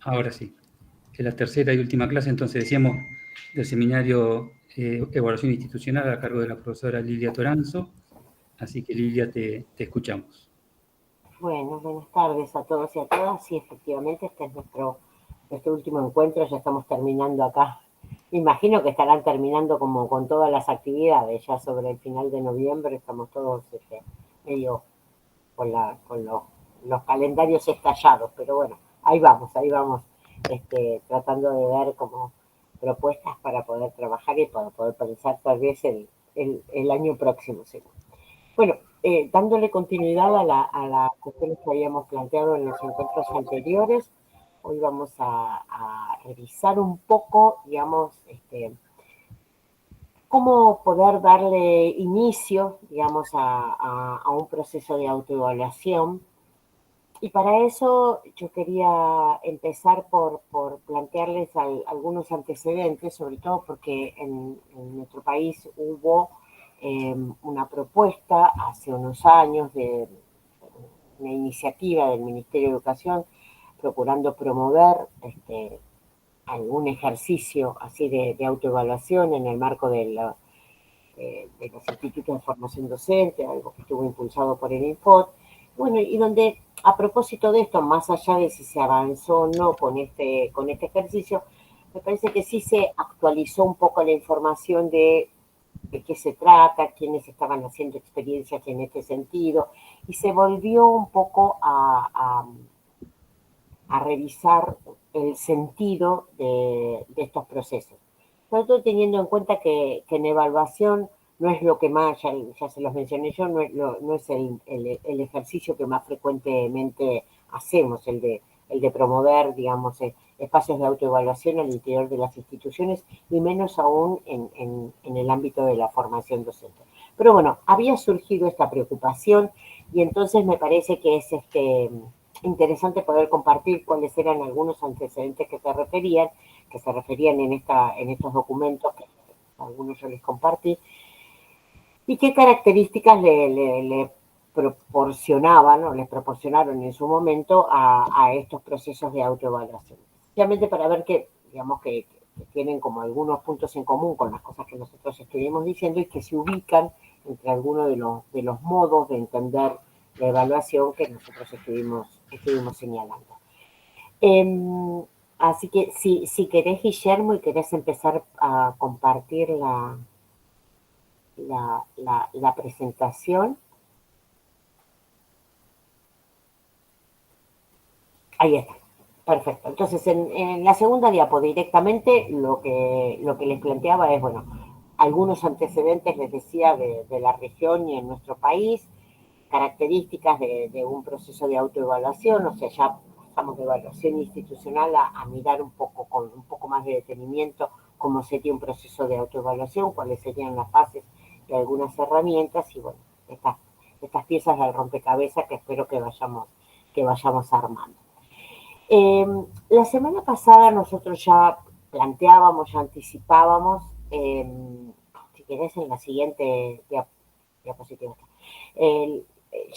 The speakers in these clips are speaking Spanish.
Ahora sí, es la tercera y última clase, entonces decíamos del seminario Evaluación Institucional a cargo de la profesora Lilia Toranzo. Así que Lilia, te escuchamos. Bueno, buenas tardes a todos y a todas. Sí, efectivamente, este es nuestro último encuentro. Ya estamos terminando acá. Me imagino que estarán terminando como con todas las actividades. Ya sobre el final de noviembre estamos todos medio con los calendarios estallados. Pero bueno, ahí vamos, tratando de ver como propuestas para poder trabajar y para poder pensar tal vez el año próximo, seguro. Bueno, dándole continuidad a las cuestiones que habíamos planteado en los encuentros anteriores, hoy vamos a revisar un poco, digamos, cómo poder darle inicio, digamos, a un proceso de autoevaluación. Y para eso yo quería empezar por plantearles algunos antecedentes, sobre todo porque en nuestro país hubo una propuesta hace unos años de una iniciativa del Ministerio de Educación procurando promover algún ejercicio así de autoevaluación en el marco de los institutos de formación docente, algo que estuvo impulsado por el Infot. Bueno, y donde a propósito de esto, más allá de si se avanzó o no con este ejercicio, me parece que sí se actualizó un poco la información de qué se trata, quiénes estaban haciendo experiencias en este sentido, y se volvió un poco a revisar el sentido de estos procesos. Sobre todo teniendo en cuenta que en evaluación no es lo que más, ya se los mencioné yo, no es el ejercicio que más frecuentemente hacemos, el de promover, digamos, espacios de autoevaluación al interior de las instituciones y menos aún en el ámbito de la formación docente. Pero bueno, había surgido esta preocupación y entonces me parece que es interesante poder compartir cuáles eran algunos antecedentes que se referían en estos documentos, que algunos yo les compartí, y qué características le proporcionaban o les proporcionaron en su momento a estos procesos de autoevaluación. Especialmente para ver que, digamos, que tienen como algunos puntos en común con las cosas que nosotros estuvimos diciendo y que se ubican entre algunos de los modos de entender la evaluación que nosotros estuvimos señalando. Así que si querés, Guillermo, y querés empezar a compartir la presentación. Ahí está. Perfecto. Entonces, en la segunda diapo directamente lo que les planteaba es, bueno, algunos antecedentes, les decía, de la región y en nuestro país, características de un proceso de autoevaluación, o sea, ya pasamos de evaluación institucional a mirar un poco con un poco más de detenimiento cómo sería un proceso de autoevaluación, cuáles serían las fases de algunas herramientas y bueno, estas piezas del rompecabezas que espero que vayamos armando. Eh, la semana pasada nosotros ya planteábamos, ya anticipábamos, si querés en la siguiente diapositiva, eh,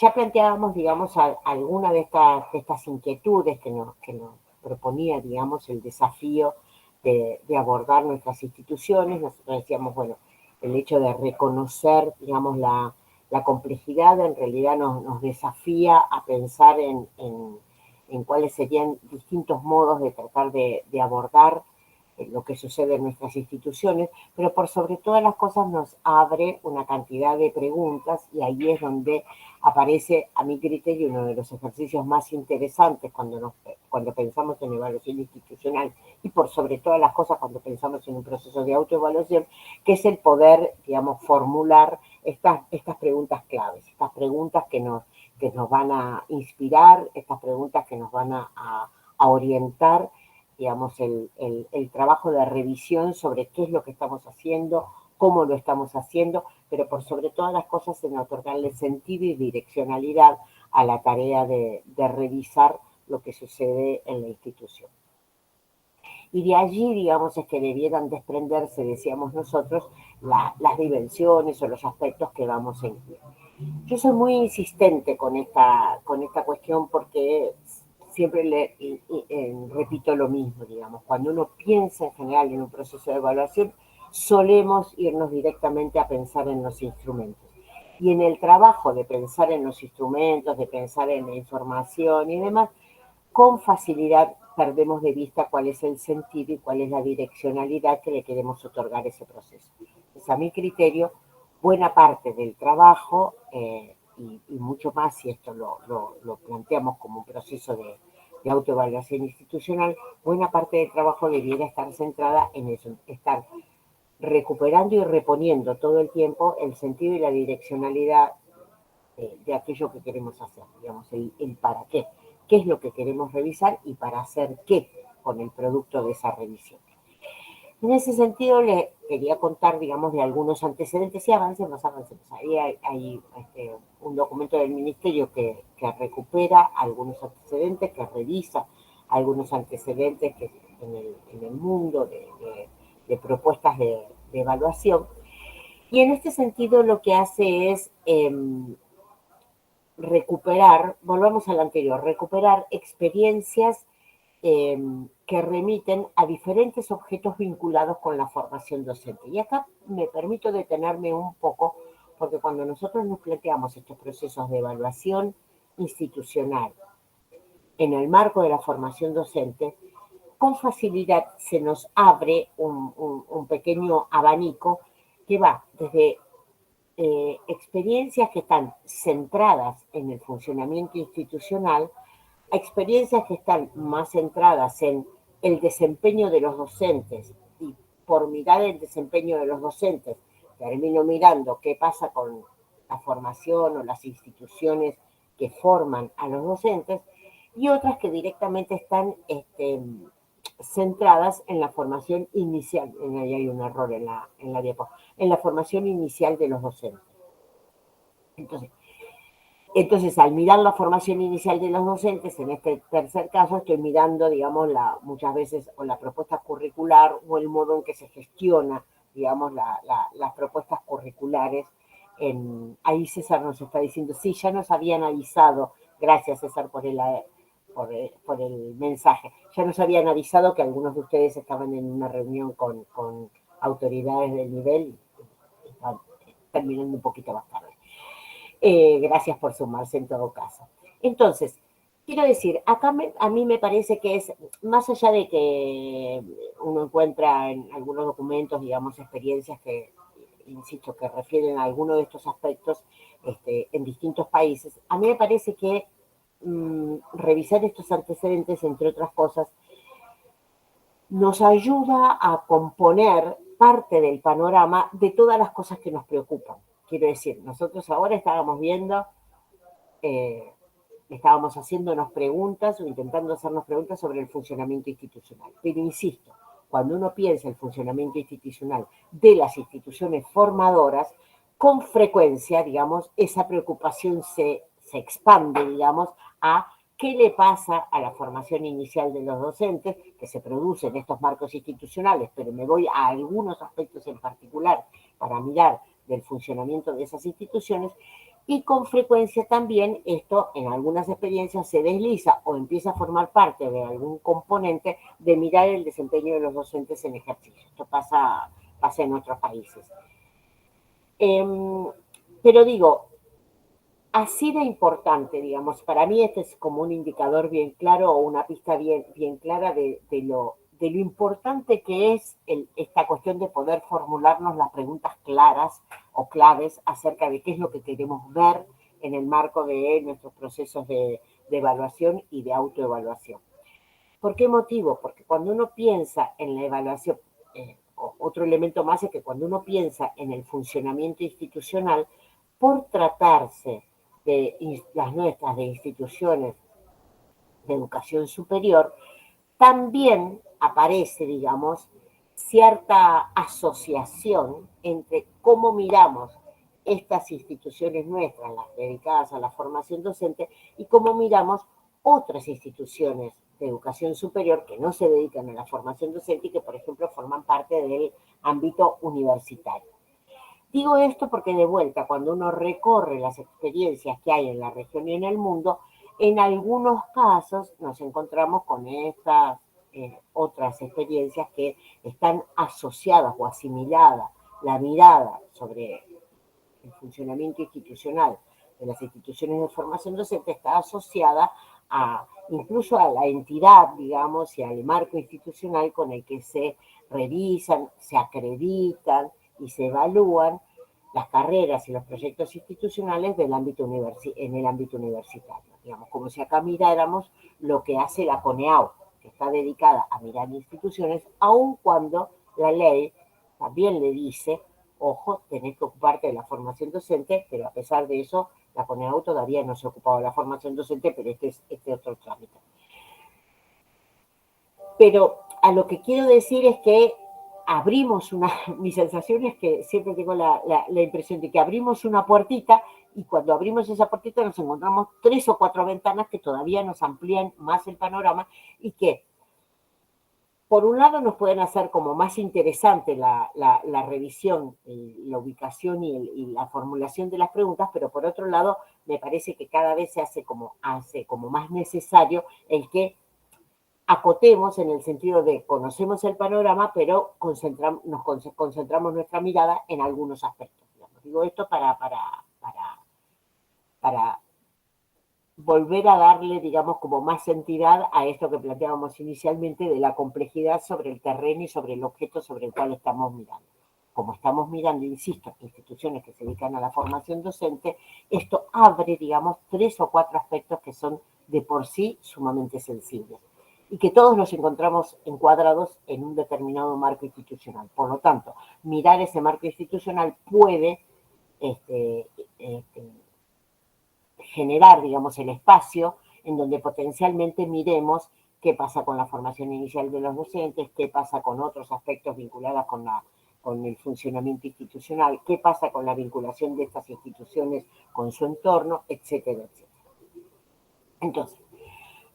ya planteábamos, digamos, alguna de estas inquietudes que nos proponía, digamos, el desafío de abordar nuestras instituciones. Nosotros decíamos, bueno, el hecho de reconocer, digamos, la complejidad en realidad nos desafía a pensar en cuáles serían distintos modos de tratar de abordar lo que sucede en nuestras instituciones, pero por sobre todas las cosas nos abre una cantidad de preguntas y ahí es donde aparece, a mi criterio, uno de los ejercicios más interesantes cuando pensamos en evaluación institucional y por sobre todas las cosas cuando pensamos en un proceso de autoevaluación, que es el poder, digamos, formular estas preguntas claves, estas preguntas que nos van a inspirar, estas preguntas que nos van a orientar, digamos, el trabajo de revisión sobre qué es lo que estamos haciendo, cómo lo estamos haciendo, pero por sobre todas las cosas en otorgarle sentido y direccionalidad a la tarea de revisar lo que sucede en la institución. Y de allí, digamos, es que debieran desprenderse, decíamos nosotros, las dimensiones o los aspectos que vamos a incluir. Yo soy muy insistente con esta cuestión porque siempre repito lo mismo, digamos, cuando uno piensa en general en un proceso de evaluación, solemos irnos directamente a pensar en los instrumentos. Y en el trabajo de pensar en los instrumentos, de pensar en la información y demás, con facilidad perdemos de vista cuál es el sentido y cuál es la direccionalidad que le queremos otorgar a ese proceso. Entonces, a mi criterio, buena parte del trabajo, y mucho más si esto lo planteamos como un proceso de autoevaluación institucional, buena parte del trabajo debiera estar centrada en eso, estar recuperando y reponiendo todo el tiempo el sentido y la direccionalidad de aquello que queremos hacer, digamos, el para qué. ¿Qué es lo que queremos revisar y para hacer qué con el producto de esa revisión? En ese sentido, le quería contar, digamos, de algunos antecedentes y avancemos. Ahí hay un documento del Ministerio que recupera algunos antecedentes, que revisa algunos antecedentes que en el mundo de propuestas de evaluación. Y en este sentido lo que hace es recuperar, volvamos al anterior, recuperar experiencias que remiten a diferentes objetos vinculados con la formación docente. Y acá me permito detenerme un poco, porque cuando nosotros nos planteamos estos procesos de evaluación institucional en el marco de la formación docente, con facilidad se nos abre un pequeño abanico que va desde experiencias que están centradas en el funcionamiento institucional, a experiencias que están más centradas en el desempeño de los docentes, y por mirar el desempeño de los docentes termino mirando qué pasa con la formación o las instituciones que forman a los docentes, y otras que directamente están centradas en la formación inicial. Ahí hay un error en la diapo, en la formación inicial de los docentes. Entonces, al mirar la formación inicial de los docentes, en este tercer caso, estoy mirando, digamos, muchas veces o la propuesta curricular o el modo en que se gestiona, digamos, las propuestas curriculares. Ahí César nos está diciendo, sí, ya nos habían avisado, gracias César por el mensaje, ya nos habían avisado que algunos de ustedes estaban en una reunión con autoridades del nivel y están terminando un poquito más tarde. Gracias por sumarse en todo caso. Entonces, quiero decir, acá a mí me parece que es, más allá de que uno encuentra en algunos documentos, digamos, experiencias que, insisto, que refieren a alguno de estos aspectos en distintos países, a mí me parece que revisar estos antecedentes, entre otras cosas, nos ayuda a componer parte del panorama de todas las cosas que nos preocupan. Quiero decir, nosotros ahora estábamos viendo, estábamos haciéndonos preguntas o intentando hacernos preguntas sobre el funcionamiento institucional. Pero insisto, cuando uno piensa el funcionamiento institucional de las instituciones formadoras, con frecuencia, digamos, esa preocupación se expande, digamos, a qué le pasa a la formación inicial de los docentes, que se produce en estos marcos institucionales, pero me voy a algunos aspectos en particular para mirar del funcionamiento de esas instituciones, y con frecuencia también esto en algunas experiencias se desliza o empieza a formar parte de algún componente de mirar el desempeño de los docentes en ejercicio. Esto pasa en otros países. Pero digo, así de importante, digamos, para mí este es como un indicador bien claro o una pista bien clara de lo importante que es esta cuestión de poder formularnos las preguntas claras o claves acerca de qué es lo que queremos ver en el marco de nuestros procesos de evaluación y de autoevaluación. ¿Por qué motivo? Porque cuando uno piensa en la evaluación, otro elemento más es que cuando uno piensa en el funcionamiento institucional, por tratarse de las nuestras, de instituciones de educación superior, también aparece, digamos, cierta asociación entre cómo miramos estas instituciones nuestras, las dedicadas a la formación docente, y cómo miramos otras instituciones de educación superior que no se dedican a la formación docente y que, por ejemplo, forman parte del ámbito universitario. Digo esto porque de vuelta, cuando uno recorre las experiencias que hay en la región y en el mundo, En algunos casos nos encontramos con estas otras experiencias que están asociadas o asimiladas. La mirada sobre el funcionamiento institucional de las instituciones de formación docente está asociada a incluso a la entidad, digamos, y al marco institucional con el que se revisan, se acreditan y se evalúan las carreras y los proyectos institucionales del ámbito en el ámbito universitario. Digamos, como si acá miráramos lo que hace la CONEAU, que está dedicada a mirar instituciones, aun cuando la ley también le dice, ojo, tenés que ocuparte de la formación docente, pero a pesar de eso, la CONEAU todavía no se ha ocupado de la formación docente, pero este es otro trámite. Pero a lo que quiero decir es que abrimos mi sensación es que siempre tengo la impresión de que abrimos una puertita y cuando abrimos esa puertita nos encontramos 3 o 4 ventanas que todavía nos amplían más el panorama y que por un lado nos pueden hacer como más interesante la revisión, la ubicación y la formulación de las preguntas, pero por otro lado me parece que cada vez se hace como más necesario el que acotemos en el sentido de conocemos el panorama, pero concentramos nuestra mirada en algunos aspectos. Digamos. Digo esto para volver a darle, digamos, como más entidad a esto que planteábamos inicialmente de la complejidad sobre el terreno y sobre el objeto sobre el cual estamos mirando. Como estamos mirando, insisto, instituciones que se dedican a la formación docente, esto abre, digamos, 3 o 4 aspectos que son de por sí sumamente sensibles y que todos nos encontramos encuadrados en un determinado marco institucional. Por lo tanto, mirar ese marco institucional puede generar, digamos, el espacio en donde potencialmente miremos qué pasa con la formación inicial de los docentes, qué pasa con otros aspectos vinculados con el funcionamiento institucional, qué pasa con la vinculación de estas instituciones con su entorno, etcétera, etcétera. Entonces,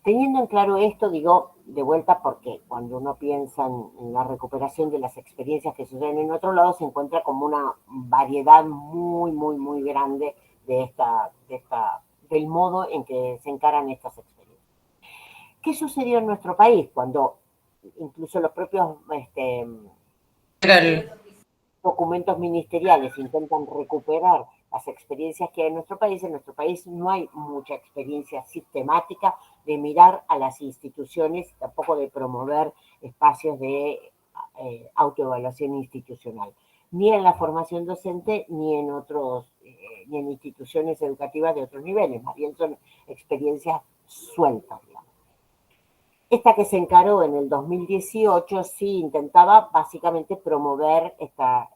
teniendo en claro esto, digo de vuelta porque cuando uno piensa en la recuperación de las experiencias que suceden en otro lado, se encuentra como una variedad muy, muy, muy grande del modo en que se encaran estas experiencias. ¿Qué sucedió en nuestro país cuando incluso los propios documentos ministeriales intentan recuperar las experiencias que hay en nuestro país? En nuestro país no hay mucha experiencia sistemática de mirar a las instituciones, tampoco de promover espacios de autoevaluación institucional, ni en la formación docente, ni en instituciones educativas de otros niveles, más bien son experiencias sueltas, digamos. Esta que se encaró en el 2018 sí intentaba básicamente promover esta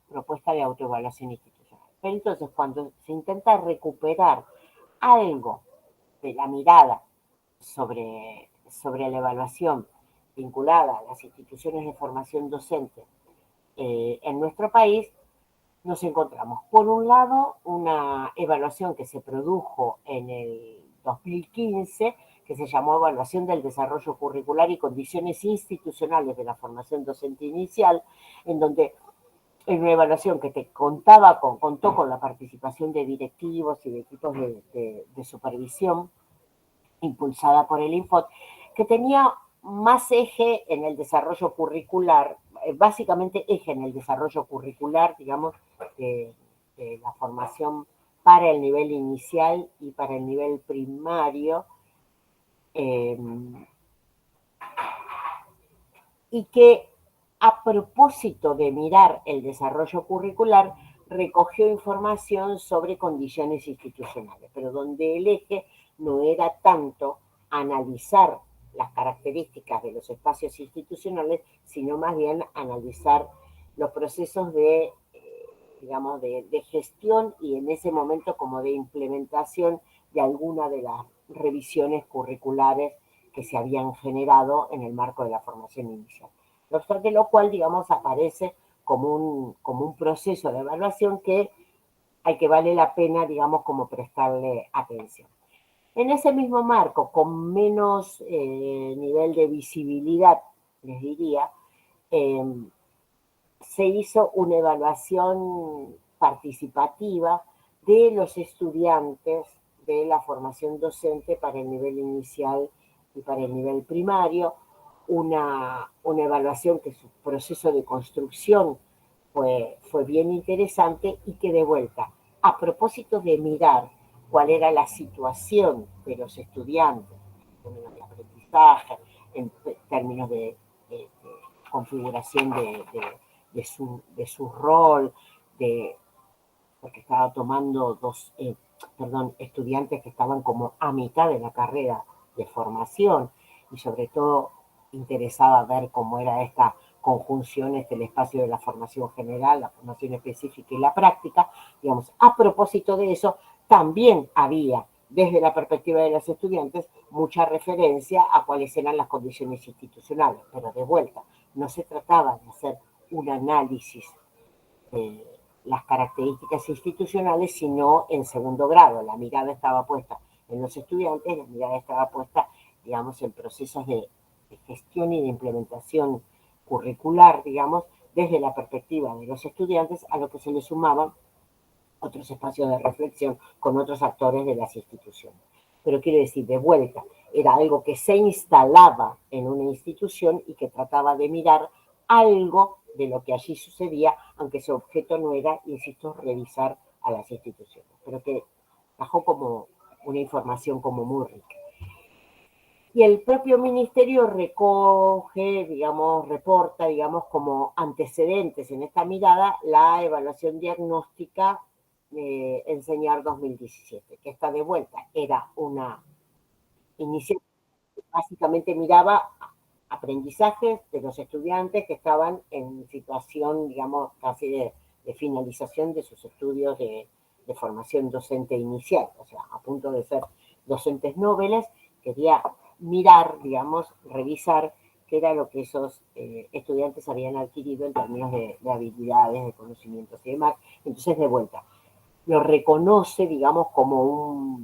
propuesta de autoevaluación institucional. Pero entonces cuando se intenta recuperar algo de la mirada sobre la evaluación vinculada a las instituciones de formación docente en nuestro país, nos encontramos, por un lado, una evaluación que se produjo en el 2015, que se llamó Evaluación del Desarrollo Curricular y Condiciones Institucionales de la Formación Docente Inicial, en donde es una evaluación que contó con la participación de directivos y de equipos de supervisión impulsada por el Infot, que tenía más eje en el desarrollo curricular, básicamente eje en el desarrollo curricular, digamos, de la formación para el nivel inicial y para el nivel primario, y que a propósito de mirar el desarrollo curricular, recogió información sobre condiciones institucionales, pero donde el eje no era tanto analizar las características de los espacios institucionales, sino más bien analizar los procesos digamos, de gestión y en ese momento como de implementación de alguna de las revisiones curriculares que se habían generado en el marco de la formación inicial. No obstante lo cual, digamos, aparece como un proceso de evaluación al que vale la pena, digamos, como prestarle atención. En ese mismo marco, con menos nivel de visibilidad, les diría, se hizo una evaluación participativa de los estudiantes de la formación docente para el nivel inicial y para el nivel primario, una evaluación que su proceso de construcción fue bien interesante y que de vuelta, a propósito de mirar cuál era la situación de los estudiantes en términos de aprendizaje, en términos de configuración de su rol, porque estaba tomando estudiantes que estaban como a mitad de la carrera de formación y sobre todo interesaba ver cómo era esta conjunción entre el espacio de la formación general, la formación específica y la práctica. Digamos, a propósito de eso, también había, desde la perspectiva de los estudiantes, mucha referencia a cuáles eran las condiciones institucionales, pero de vuelta, no se trataba de hacer un análisis de las características institucionales, sino en segundo grado. La mirada estaba puesta en los estudiantes, la mirada estaba puesta, digamos, en procesos de gestión y de implementación curricular, digamos, desde la perspectiva de los estudiantes, a lo que se le sumaban otros espacios de reflexión con otros actores de las instituciones. Pero quiero decir, de vuelta, era algo que se instalaba en una institución y que trataba de mirar algo de lo que allí sucedía, aunque su objeto no era, insisto, revisar a las instituciones, pero que bajó como una información como muy rica. Y el propio ministerio recoge, digamos, reporta, digamos, como antecedentes en esta mirada la evaluación diagnóstica Enseñar 2017, que esta de vuelta era una iniciativa que básicamente miraba aprendizajes de los estudiantes que estaban en situación, digamos, casi de finalización de sus estudios de formación docente inicial, o sea, a punto de ser docentes noveles. Quería mirar, digamos, revisar qué era lo que esos estudiantes habían adquirido en términos de habilidades, de conocimientos y demás. Entonces, de vuelta, lo reconoce, digamos, como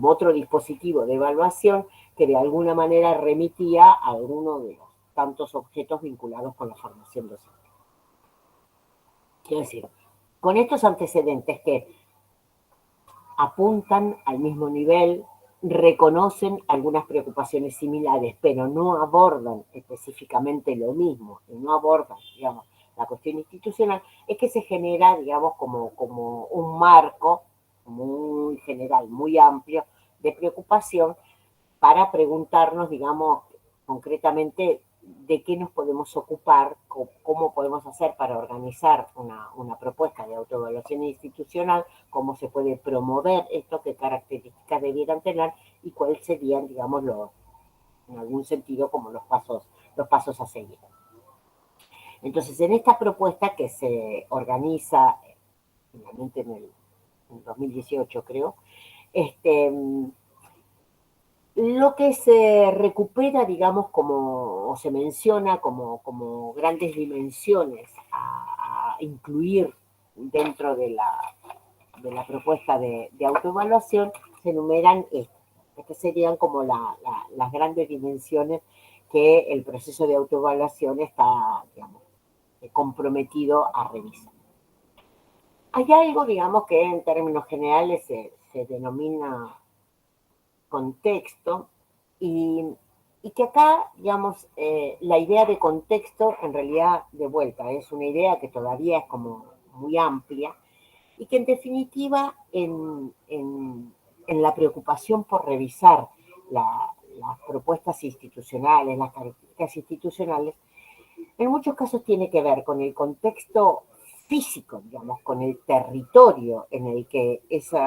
otro dispositivo de evaluación que de alguna manera remitía a alguno de los tantos objetos vinculados con la formación docente. Quiero decir, con estos antecedentes que apuntan al mismo nivel, reconocen algunas preocupaciones similares, pero no abordan específicamente lo mismo, y no abordan, digamos, la cuestión institucional, es que se genera, digamos, como un marco muy general, muy amplio de preocupación para preguntarnos, digamos, concretamente de qué nos podemos ocupar, cómo podemos hacer para organizar una propuesta de autoevaluación institucional, cómo se puede promover esto, qué características debieran tener y cuáles serían, digamos, en algún sentido, como los pasos a seguir. Entonces, en esta propuesta que se organiza, finalmente en 2018 creo, lo que se recupera, digamos, o se menciona como grandes dimensiones a incluir dentro de la propuesta de autoevaluación, se enumeran estas serían como las grandes dimensiones que el proceso de autoevaluación está, digamos, comprometido a revisar. Hay algo, digamos, que en términos generales se denomina contexto y que acá, digamos, la idea de contexto en realidad de vuelta es una idea que todavía es como muy amplia y que en definitiva en la preocupación por revisar las propuestas institucionales, las características institucionales, en muchos casos tiene que ver con el contexto físico, digamos, con el territorio en el que ese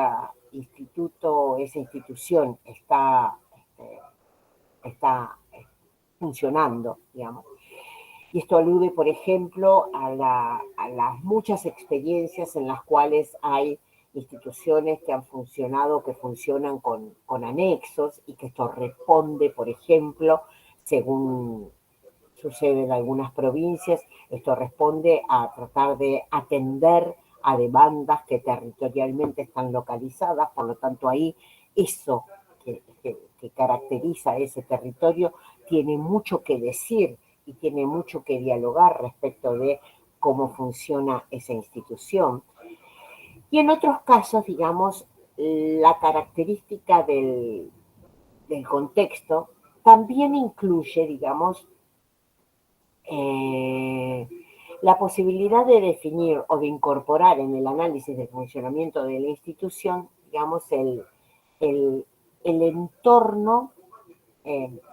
instituto, esa institución está funcionando, digamos. Y esto alude, por ejemplo, a las muchas experiencias en las cuales hay instituciones que han funcionado, que funcionan con anexos y que esto responde, por ejemplo, según sucede en algunas provincias, esto responde a tratar de atender a demandas que territorialmente están localizadas, por lo tanto ahí eso que caracteriza ese territorio tiene mucho que decir y tiene mucho que dialogar respecto de cómo funciona esa institución. Y en otros casos, digamos, la característica del contexto también incluye, digamos, la posibilidad de definir o de incorporar en el análisis del funcionamiento de la institución, digamos, el entorno,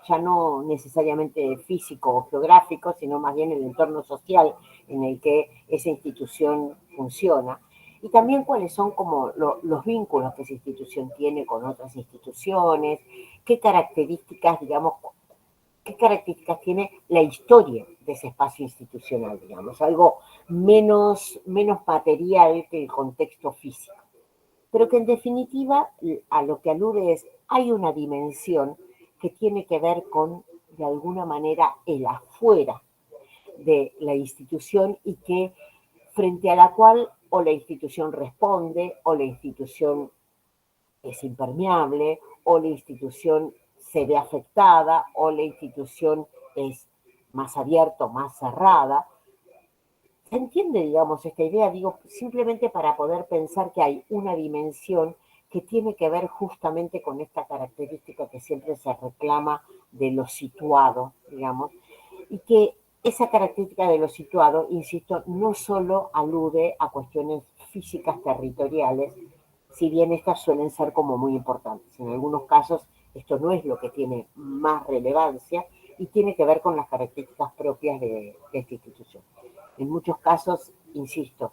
ya no necesariamente físico o geográfico, sino más bien el entorno social en el que esa institución funciona. Y también cuáles son como los vínculos que esa institución tiene con otras instituciones, qué características, digamos, qué características tiene la historia de ese espacio institucional, digamos, algo menos material que el contexto físico. Pero que en definitiva a lo que alude es, hay una dimensión que tiene que ver con, de alguna manera, el afuera de la institución y que frente a la cual o la institución responde o la institución es impermeable o la institución se ve afectada o la institución es más abierta o más cerrada. ¿Se entiende, digamos, esta idea? Digo, simplemente para poder pensar que hay una dimensión que tiene que ver justamente con esta característica que siempre se reclama de lo situado, digamos, y que esa característica de lo situado, insisto, no solo alude a cuestiones físicas territoriales, si bien estas suelen ser como muy importantes. En algunos casos esto no es lo que tiene más relevancia y tiene que ver con las características propias de esta institución. En muchos casos, insisto,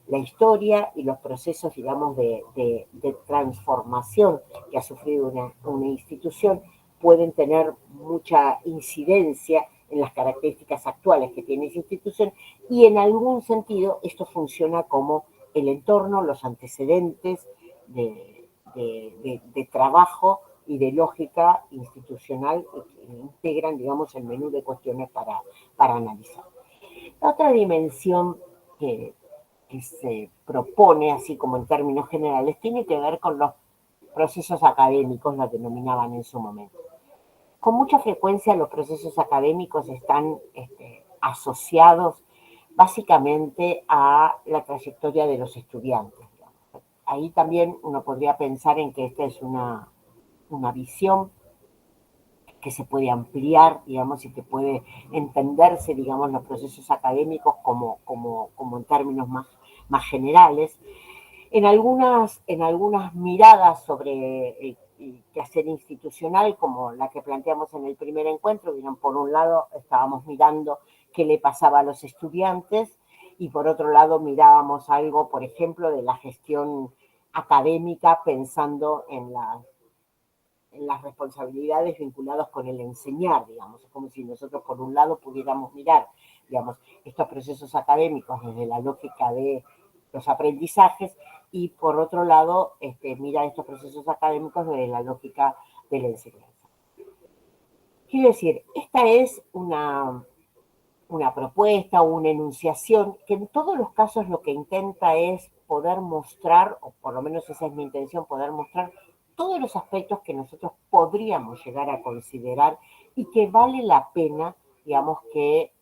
la historia y los procesos, digamos, de transformación que ha sufrido una institución pueden tener mucha incidencia en las características actuales que tiene esa institución y en algún sentido esto funciona como el entorno, los antecedentes de trabajo y de lógica institucional que integran, digamos, el menú de cuestiones para analizar. La otra dimensión que se propone, así como en términos generales, tiene que ver con los procesos académicos, lo denominaban en su momento. Con mucha frecuencia los procesos académicos están asociados básicamente a la trayectoria de los estudiantes. Ahí también uno podría pensar en que esta es una visión que se puede ampliar, digamos, y que puede entenderse, digamos, los procesos académicos como en términos más generales. En algunas miradas sobre el quehacer institucional, como la que planteamos en el primer encuentro, por un lado estábamos mirando qué le pasaba a los estudiantes y por otro lado mirábamos algo, por ejemplo, de la gestión académica pensando en las responsabilidades vinculadas con el enseñar, digamos. Es como si nosotros por un lado pudiéramos mirar, digamos, estos procesos académicos desde la lógica de los aprendizajes y por otro lado mirar estos procesos académicos desde la lógica de la enseñanza. Quiero decir, esta es una propuesta o una enunciación que en todos los casos lo que intenta es poder mostrar, o por lo menos esa es mi intención, poder mostrar todos los aspectos que nosotros podríamos llegar a considerar y que vale la pena, digamos, que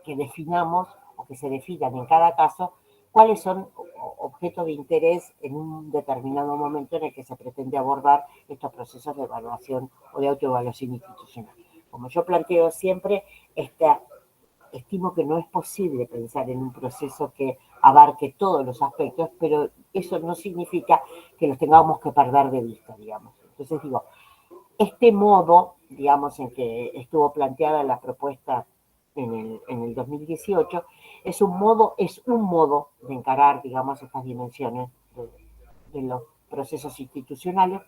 definamos o que se definan en cada caso cuáles son objetos de interés en un determinado momento en el que se pretende abordar estos procesos de evaluación o de autoevaluación institucional. Como yo planteo siempre, estimo que no es posible pensar en un proceso que abarque todos los aspectos, pero eso no significa que los tengamos que perder de vista, digamos. Entonces digo, este modo, digamos, en que estuvo planteada la propuesta en el 2018, es un modo de encarar, digamos, estas dimensiones de los procesos institucionales.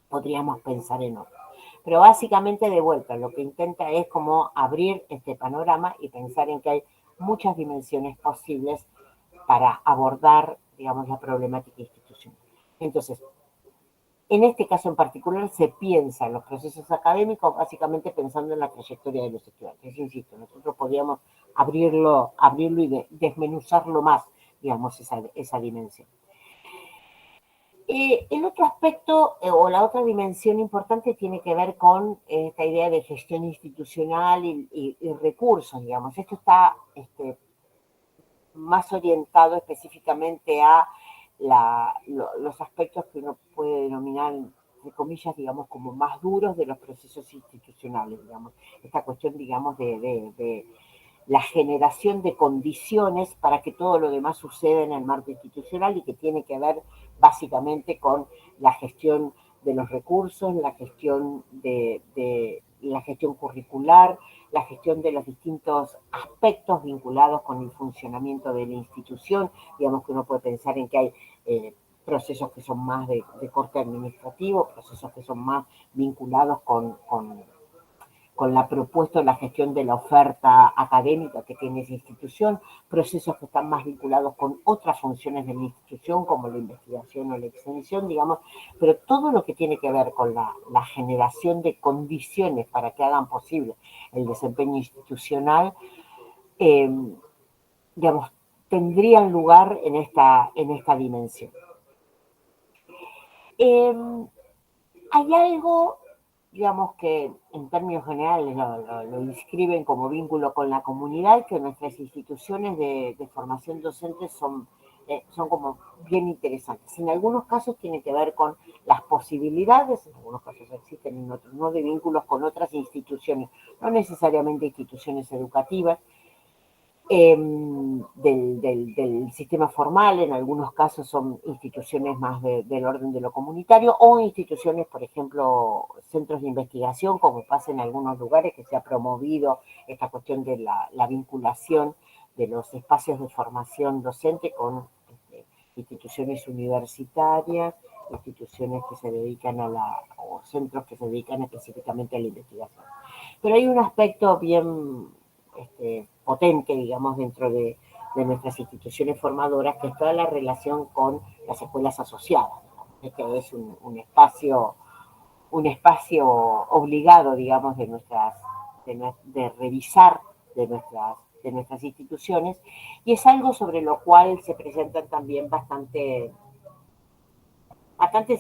Podríamos pensar en otro. Pero básicamente, de vuelta, lo que intenta es como abrir este panorama y pensar en que hay muchas dimensiones posibles para abordar, digamos, la problemática institucional. Entonces, en este caso en particular se piensa en los procesos académicos básicamente pensando en la trayectoria de los estudiantes. Insisto, nosotros podríamos abrirlo y desmenuzarlo más, digamos, esa dimensión. El otro aspecto o la otra dimensión importante tiene que ver con esta idea de gestión institucional y recursos, digamos. Esto está más orientado específicamente a los aspectos que uno puede denominar, entre comillas, digamos, como más duros de los procesos institucionales, digamos. Esta cuestión, digamos, de la generación de condiciones para que todo lo demás suceda en el marco institucional y que tiene que ver básicamente con la gestión de los recursos, la gestión la gestión curricular, la gestión de los distintos aspectos vinculados con el funcionamiento de la institución. Digamos que uno puede pensar en que hay procesos que son más de corte administrativo, procesos que son más vinculados con la propuesta o la gestión de la oferta académica que tiene esa institución, procesos que están más vinculados con otras funciones de la institución, como la investigación o la extensión, digamos, pero todo lo que tiene que ver con la generación de condiciones para que hagan posible el desempeño institucional, digamos, tendrían lugar en esta dimensión. Hay algo, digamos, que en términos generales lo inscriben como vínculo con la comunidad, que nuestras instituciones de formación docente son como bien interesantes. En algunos casos tiene que ver con las posibilidades, en algunos casos existen, en otros no, de vínculos con otras instituciones, no necesariamente instituciones educativas, del sistema formal. En algunos casos son instituciones más del orden de lo comunitario, o instituciones, por ejemplo, centros de investigación, como pasa en algunos lugares, que se ha promovido esta cuestión de la vinculación de los espacios de formación docente con instituciones universitarias, instituciones que se dedican o centros que se dedican específicamente a la investigación. Pero hay un aspecto bien potente, digamos, dentro de nuestras instituciones formadoras, que es toda la relación con las escuelas asociadas. Este es un espacio obligado, digamos, de revisar de nuestras instituciones, y es algo sobre lo cual se presentan también bastantes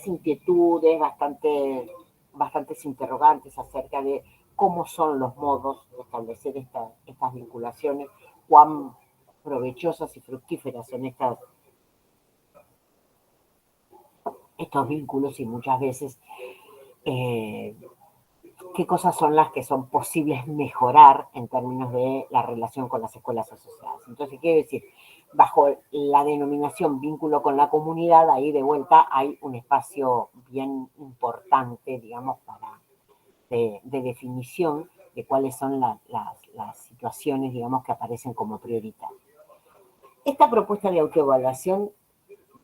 inquietudes, bastantes interrogantes acerca de cómo son los modos de establecer estas vinculaciones, cuán provechosas y fructíferas son estos vínculos, y muchas veces qué cosas son las que son posibles mejorar en términos de la relación con las escuelas asociadas. Entonces, quiero decir, bajo la denominación vínculo con la comunidad, ahí de vuelta hay un espacio bien importante, digamos, de definición de cuáles son las situaciones, digamos, que aparecen como prioritarias. Esta propuesta de autoevaluación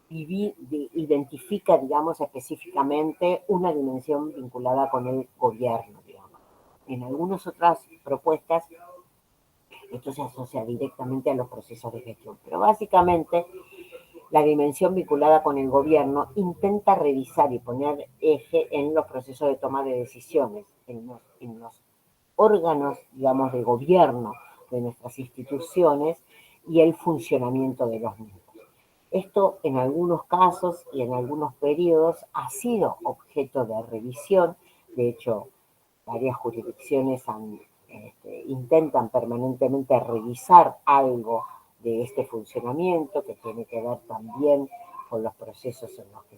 identifica, digamos, específicamente una dimensión vinculada con el gobierno, digamos. En algunas otras propuestas esto se asocia directamente a los procesos de gestión, pero básicamente la dimensión vinculada con el gobierno intenta revisar y poner eje en los procesos de toma de decisiones, en los órganos, digamos, de gobierno de nuestras instituciones y el funcionamiento de los mismos. Esto en algunos casos y en algunos periodos ha sido objeto de revisión. De hecho, varias jurisdicciones intentan permanentemente revisar algo de este funcionamiento, que tiene que ver también con los procesos en los que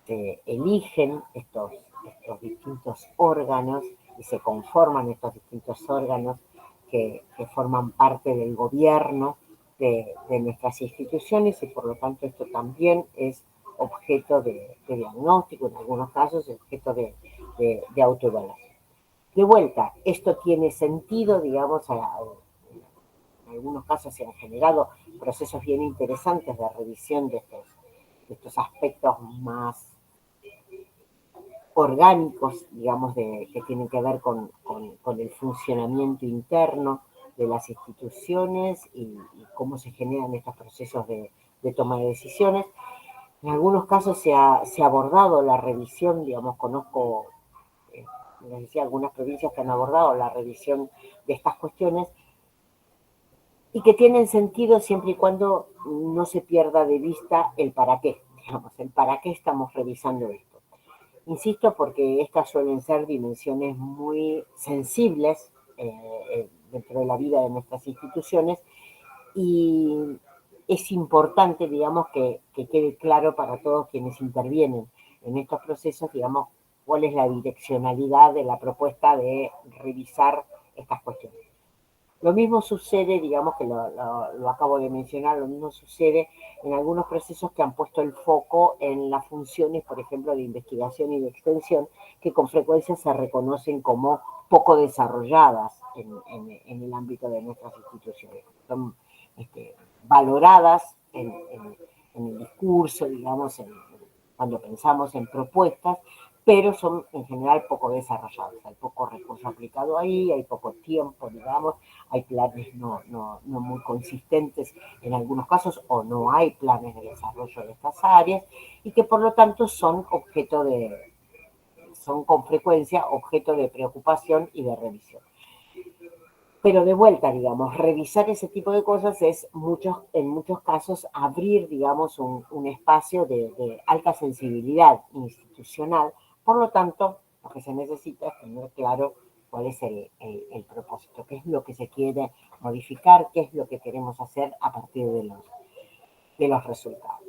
se eligen estos distintos órganos y se conforman estos distintos órganos que forman parte del gobierno de nuestras instituciones, y por lo tanto esto también es objeto de diagnóstico, en algunos casos es objeto de autoevaluación. De vuelta, esto tiene sentido, digamos, en algunos casos se han generado procesos bien interesantes de revisión de estos aspectos más orgánicos, digamos, que tienen que ver con el funcionamiento interno de las instituciones y cómo se generan estos procesos de toma de decisiones. En algunos casos se ha abordado la revisión, digamos, conozco, les decía, algunas provincias que han abordado la revisión de estas cuestiones y que tienen sentido siempre y cuando no se pierda de vista el para qué, digamos, el para qué estamos revisando esto. Insisto, porque estas suelen ser dimensiones muy sensibles dentro de la vida de nuestras instituciones, y es importante, digamos, que quede claro para todos quienes intervienen en estos procesos, digamos, cuál es la direccionalidad de la propuesta de revisar estas cuestiones. Lo mismo sucede, digamos que lo acabo de mencionar, lo mismo sucede en algunos procesos que han puesto el foco en las funciones, por ejemplo, de investigación y de extensión, que con frecuencia se reconocen como poco desarrolladas en el ámbito de nuestras instituciones. Son valoradas en el discurso, digamos, cuando pensamos en propuestas, pero son en general poco desarrollados. Hay poco recurso aplicado ahí, hay poco tiempo, digamos, hay planes no muy consistentes en algunos casos, o no hay planes de desarrollo de estas áreas, y que por lo tanto son con frecuencia objeto de preocupación y de revisión. Pero de vuelta, digamos, revisar ese tipo de cosas es en muchos casos abrir, digamos, un espacio de alta sensibilidad institucional. Por lo tanto, lo que se necesita es tener claro cuál es el propósito, qué es lo que se quiere modificar, qué es lo que queremos hacer a partir de los resultados.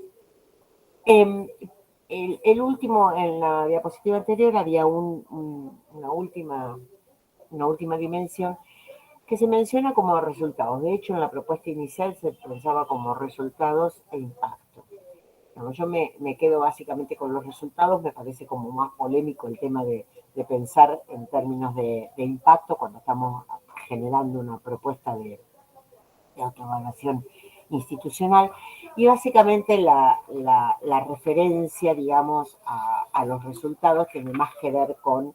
El último, en la diapositiva anterior, había una última dimensión que se menciona como resultados. De hecho, en la propuesta inicial se pensaba como resultados e impacto. Bueno, yo me quedo básicamente con los resultados, me parece como más polémico el tema de pensar en términos de impacto cuando estamos generando una propuesta de autoevaluación institucional, y básicamente la referencia, digamos, a los resultados tiene más que ver con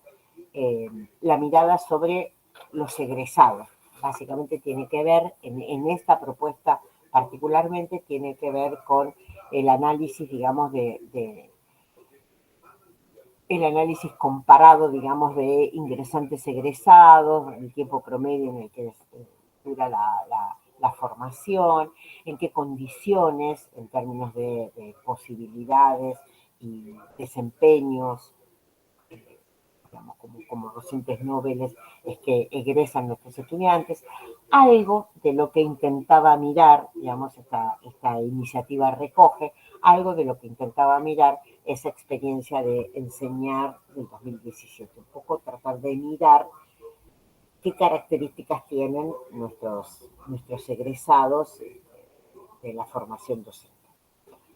la mirada sobre los egresados. Básicamente tiene que ver, en esta propuesta particularmente, tiene que ver con el análisis, digamos, el análisis comparado, digamos, de ingresantes egresados, el tiempo promedio en el que dura la formación, en qué condiciones, en términos de posibilidades y desempeños, digamos, como docentes nobles, es que egresan nuestros estudiantes. Algo de lo que intentaba mirar, digamos, esta iniciativa recoge, algo de lo que intentaba mirar esa experiencia de enseñar del 2017. Un poco tratar de mirar qué características tienen nuestros egresados de la formación docente.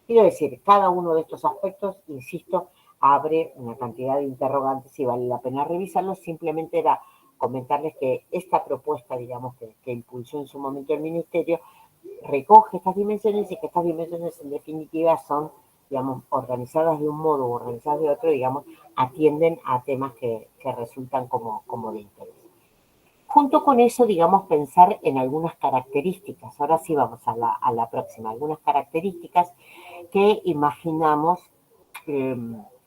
Quiero decir, cada uno de estos aspectos, insisto, abre una cantidad de interrogantes y vale la pena revisarlos. Simplemente era comentarles que esta propuesta, digamos, que impulsó en su momento el Ministerio, recoge estas dimensiones, y que estas dimensiones en definitiva son, digamos, organizadas de un modo o organizadas de otro, digamos, atienden a temas que resultan como de interés. Junto con eso, digamos, pensar en algunas características. Ahora sí vamos a la próxima. Algunas características que imaginamos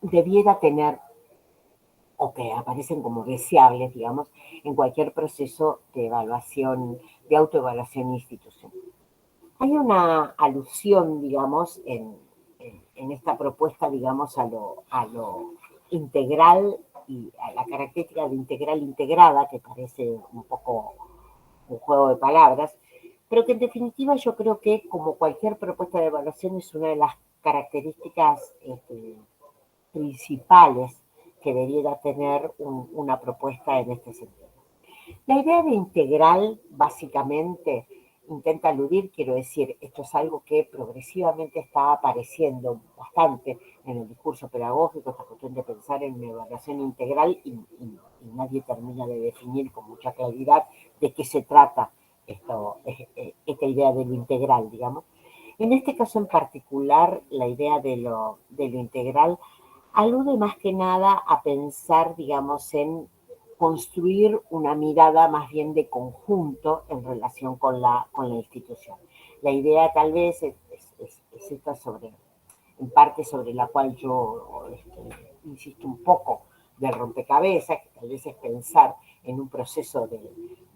debiera tener, o que aparecen como deseables, digamos, en cualquier proceso de evaluación, de autoevaluación institucional. Hay una alusión, digamos, en esta propuesta, digamos, a lo integral y a la característica de integral integrada, que parece un poco un juego de palabras, pero que en definitiva yo creo que, como cualquier propuesta de evaluación, es una de las características principales que debiera tener una propuesta en este sentido. La idea de integral, básicamente, intenta aludir, quiero decir, esto es algo que progresivamente está apareciendo bastante en el discurso pedagógico, esta cuestión de pensar en una evaluación integral, y nadie termina de definir con mucha claridad de qué se trata esta idea de lo integral, digamos. En este caso en particular, la idea de lo integral alude más que nada a pensar, digamos, en construir una mirada más bien de conjunto en relación con la institución. La idea tal vez es esta en parte sobre la cual yo insisto un poco, del rompecabezas, que tal vez es pensar en un proceso de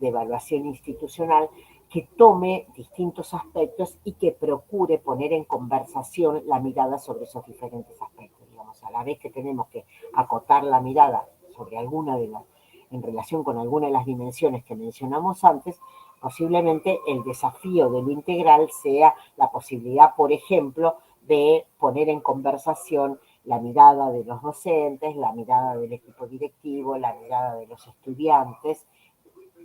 evaluación institucional que tome distintos aspectos y que procure poner en conversación la mirada sobre esos diferentes aspectos. Digamos, a la vez que tenemos que acotar la mirada sobre alguna de en relación con alguna de las dimensiones que mencionamos antes, posiblemente el desafío de lo integral sea la posibilidad, por ejemplo, de poner en conversación la mirada de los docentes, la mirada del equipo directivo, la mirada de los estudiantes,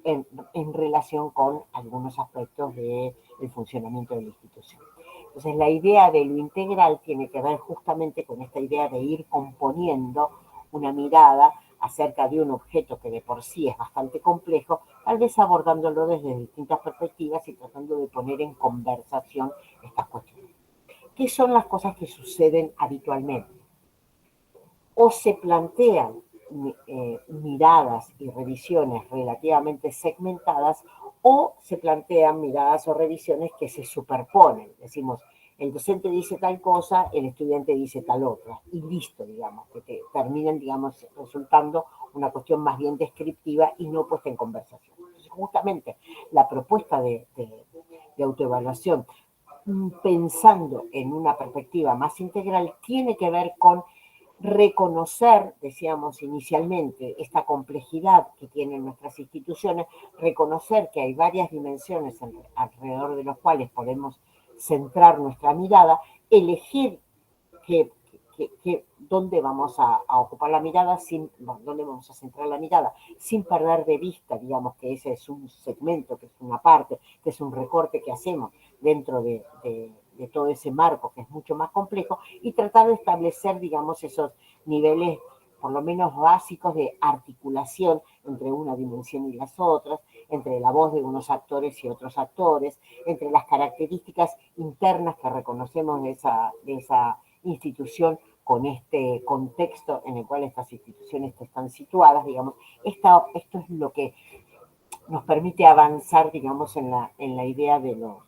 en relación con algunos aspectos del funcionamiento de la institución. Entonces, la idea de lo integral tiene que ver justamente con esta idea de ir componiendo una mirada acerca de un objeto que de por sí es bastante complejo, tal vez abordándolo desde distintas perspectivas y tratando de poner en conversación estas cuestiones. ¿Qué son las cosas que suceden habitualmente? O se plantean miradas y revisiones relativamente segmentadas, o se plantean miradas o revisiones que se superponen. Decimos, el docente dice tal cosa, el estudiante dice tal otra, y listo, digamos, que terminen, digamos, resultando una cuestión más bien descriptiva y no puesta en conversación. Entonces, justamente la propuesta de autoevaluación, pensando en una perspectiva más integral, tiene que ver con reconocer, decíamos inicialmente, esta complejidad que tienen nuestras instituciones, reconocer que hay varias dimensiones alrededor de las cuales podemos centrar nuestra mirada, elegir dónde vamos a ocupar la mirada, dónde vamos a centrar la mirada, sin perder de vista, digamos, que ese es un segmento, que es una parte, que es un recorte que hacemos dentro de todo ese marco que es mucho más complejo, y tratar de establecer, digamos, esos niveles por lo menos básicos de articulación entre una dimensión y las otras, entre la voz de unos actores y otros actores, entre las características internas que reconocemos de esa institución con este contexto en el cual estas instituciones están situadas, digamos. Esto es lo que nos permite avanzar, digamos, en la idea de lo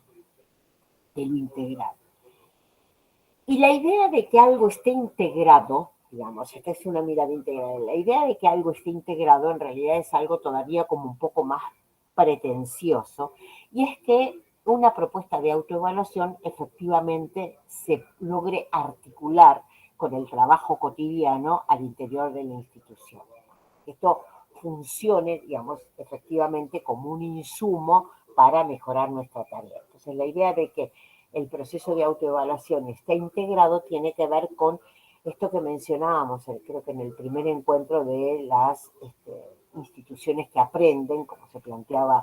integral. Y la idea de que algo esté integrado, digamos, esta es una mirada integral, la idea de que algo esté integrado en realidad es algo todavía como un poco más pretencioso, y es que una propuesta de autoevaluación efectivamente se logre articular con el trabajo cotidiano al interior de la institución. Esto funcione, digamos, efectivamente como un insumo para mejorar nuestra tarea. Entonces, la idea de que el proceso de autoevaluación está integrado tiene que ver con esto que mencionábamos, creo que en el primer encuentro de las instituciones que aprenden, como se planteaba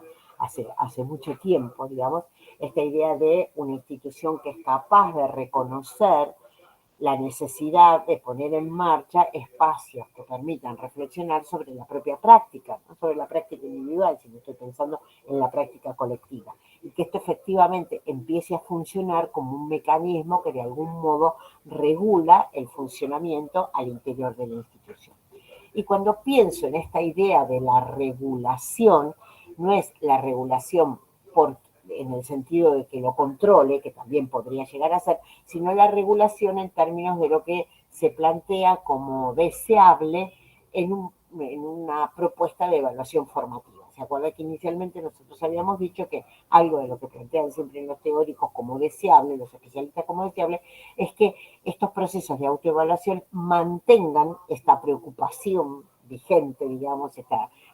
hace mucho tiempo, digamos, esta idea de una institución que es capaz de reconocer la necesidad de poner en marcha espacios que permitan reflexionar sobre la propia práctica, no sobre la práctica individual, sino estoy pensando en la práctica colectiva, y que esto efectivamente empiece a funcionar como un mecanismo que de algún modo regula el funcionamiento al interior de la institución. Y cuando pienso en esta idea de la regulación, no es la regulación en el sentido de que lo controle, que también podría llegar a ser, sino la regulación en términos de lo que se plantea como deseable en una propuesta de evaluación formativa. ¿Se acuerda que inicialmente nosotros habíamos dicho que algo de lo que plantean siempre los teóricos como deseable, los especialistas como deseable, es que estos procesos de autoevaluación mantengan esta preocupación vigente, digamos,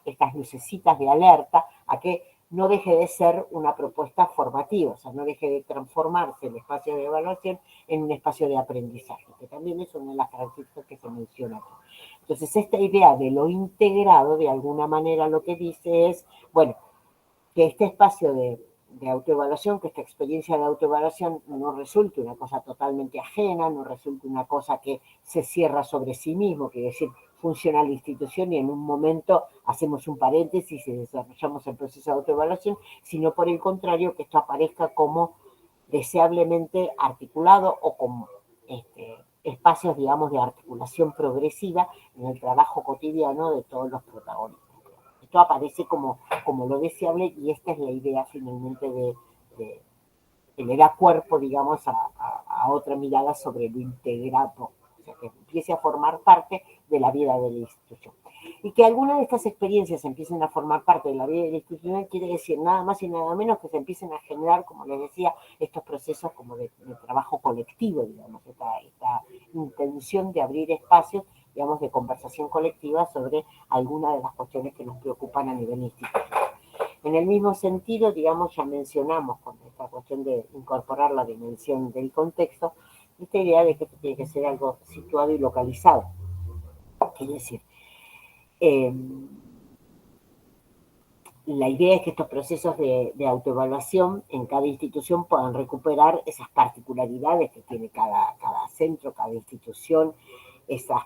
estas lucecitas de alerta a que no deje de ser una propuesta formativa, o sea, no deje de transformarse el espacio de evaluación en un espacio de aprendizaje, que también es una de las características que se menciona aquí. Entonces, esta idea de lo integrado, de alguna manera lo que dice es, bueno, que este espacio de autoevaluación, que esta experiencia de autoevaluación no resulte una cosa totalmente ajena, no resulte una cosa que se cierra sobre sí mismo, que es decir, funciona la institución y en un momento hacemos un paréntesis y desarrollamos el proceso de autoevaluación, sino por el contrario, que esto aparezca como deseablemente articulado o como espacios, digamos, de articulación progresiva en el trabajo cotidiano de todos los protagonistas. Esto aparece como lo deseable, y esta es la idea finalmente que le da cuerpo, digamos, a otra mirada sobre lo integrado, o sea, que empiece a formar parte de la vida de la institución. Y que algunas de estas experiencias empiecen a formar parte de la vida de la institución quiere decir nada más y nada menos que se empiecen a generar, como les decía, estos procesos como de trabajo colectivo, digamos, esta intención de abrir espacios digamos, de conversación colectiva sobre algunas de las cuestiones que nos preocupan a nivel institucional. En el mismo sentido, digamos, ya mencionamos con esta cuestión de incorporar la dimensión del contexto, esta idea de que esto tiene que ser algo situado y localizado. Es decir, la idea es que estos procesos de autoevaluación en cada institución puedan recuperar esas particularidades que tiene cada centro, cada institución, esas,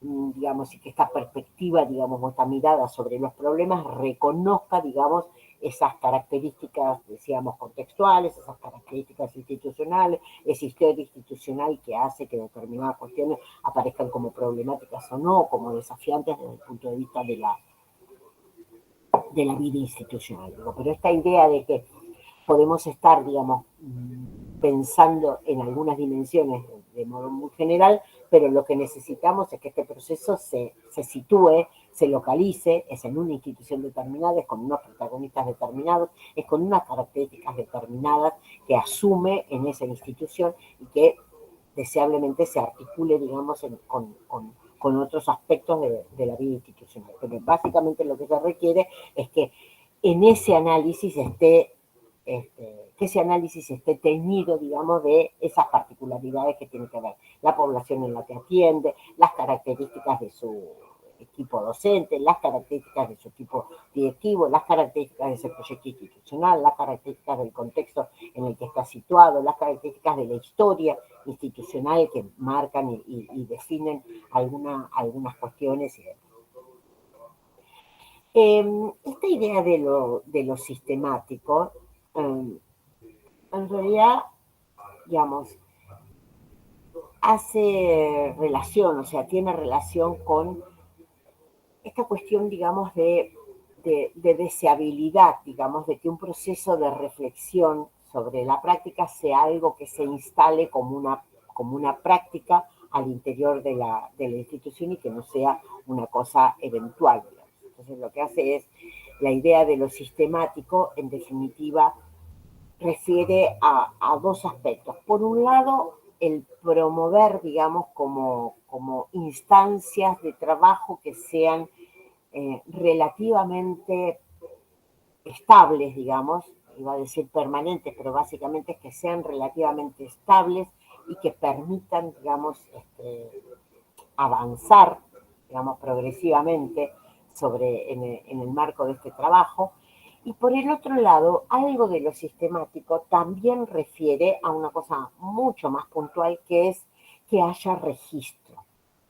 digamos, y que esta perspectiva, digamos, o esta mirada sobre los problemas reconozca, digamos, esas características, decíamos, contextuales, esas características institucionales, esa historia institucional que hace que determinadas cuestiones aparezcan como problemáticas o no, como desafiantes desde el punto de vista de la vida institucional. Pero esta idea de que podemos estar, digamos, pensando en algunas dimensiones de modo muy general, pero lo que necesitamos es que este proceso se sitúe, se localice, es en una institución determinada, es con unos protagonistas determinados, es con unas características determinadas que asume en esa institución y que deseablemente se articule, digamos, con otros aspectos de la vida institucional. Pero básicamente lo que se requiere es que en ese análisis esté que ese análisis esté teñido, digamos, de esas particularidades que tiene que ver la población en la que atiende, las características de su equipo docente, las características de su equipo directivo, las características de ese proyecto institucional, las características del contexto en el que está situado, las características de la historia institucional que marcan y definen algunas cuestiones y demás. Esta idea de lo sistemático, en realidad, digamos, hace relación, o sea, tiene relación con esta cuestión, digamos, de deseabilidad, digamos, de que un proceso de reflexión sobre la práctica sea algo que se instale como una práctica al interior de la institución y que no sea una cosa eventual. Entonces, lo que hace es la idea de lo sistemático, en definitiva, refiere a dos aspectos. Por un lado, el promover, digamos, como instancias de trabajo que sean relativamente estables, digamos, iba a decir permanentes, pero básicamente es que sean relativamente estables y que permitan, digamos, avanzar, digamos, progresivamente en el marco de este trabajo. Y por el otro lado, algo de lo sistemático también refiere a una cosa mucho más puntual, que es que haya registro.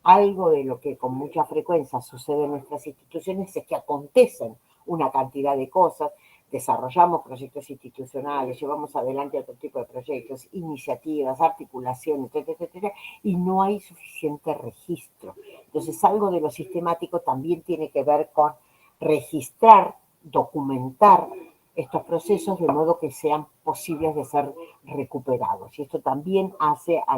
Algo de lo que con mucha frecuencia sucede en nuestras instituciones es que acontecen una cantidad de cosas, desarrollamos proyectos institucionales, llevamos adelante otro tipo de proyectos, iniciativas, articulaciones, etcétera, etcétera, y no hay suficiente registro. Entonces, algo de lo sistemático también tiene que ver con registrar, documentar estos procesos de modo que sean posibles de ser recuperados. Y esto también hace a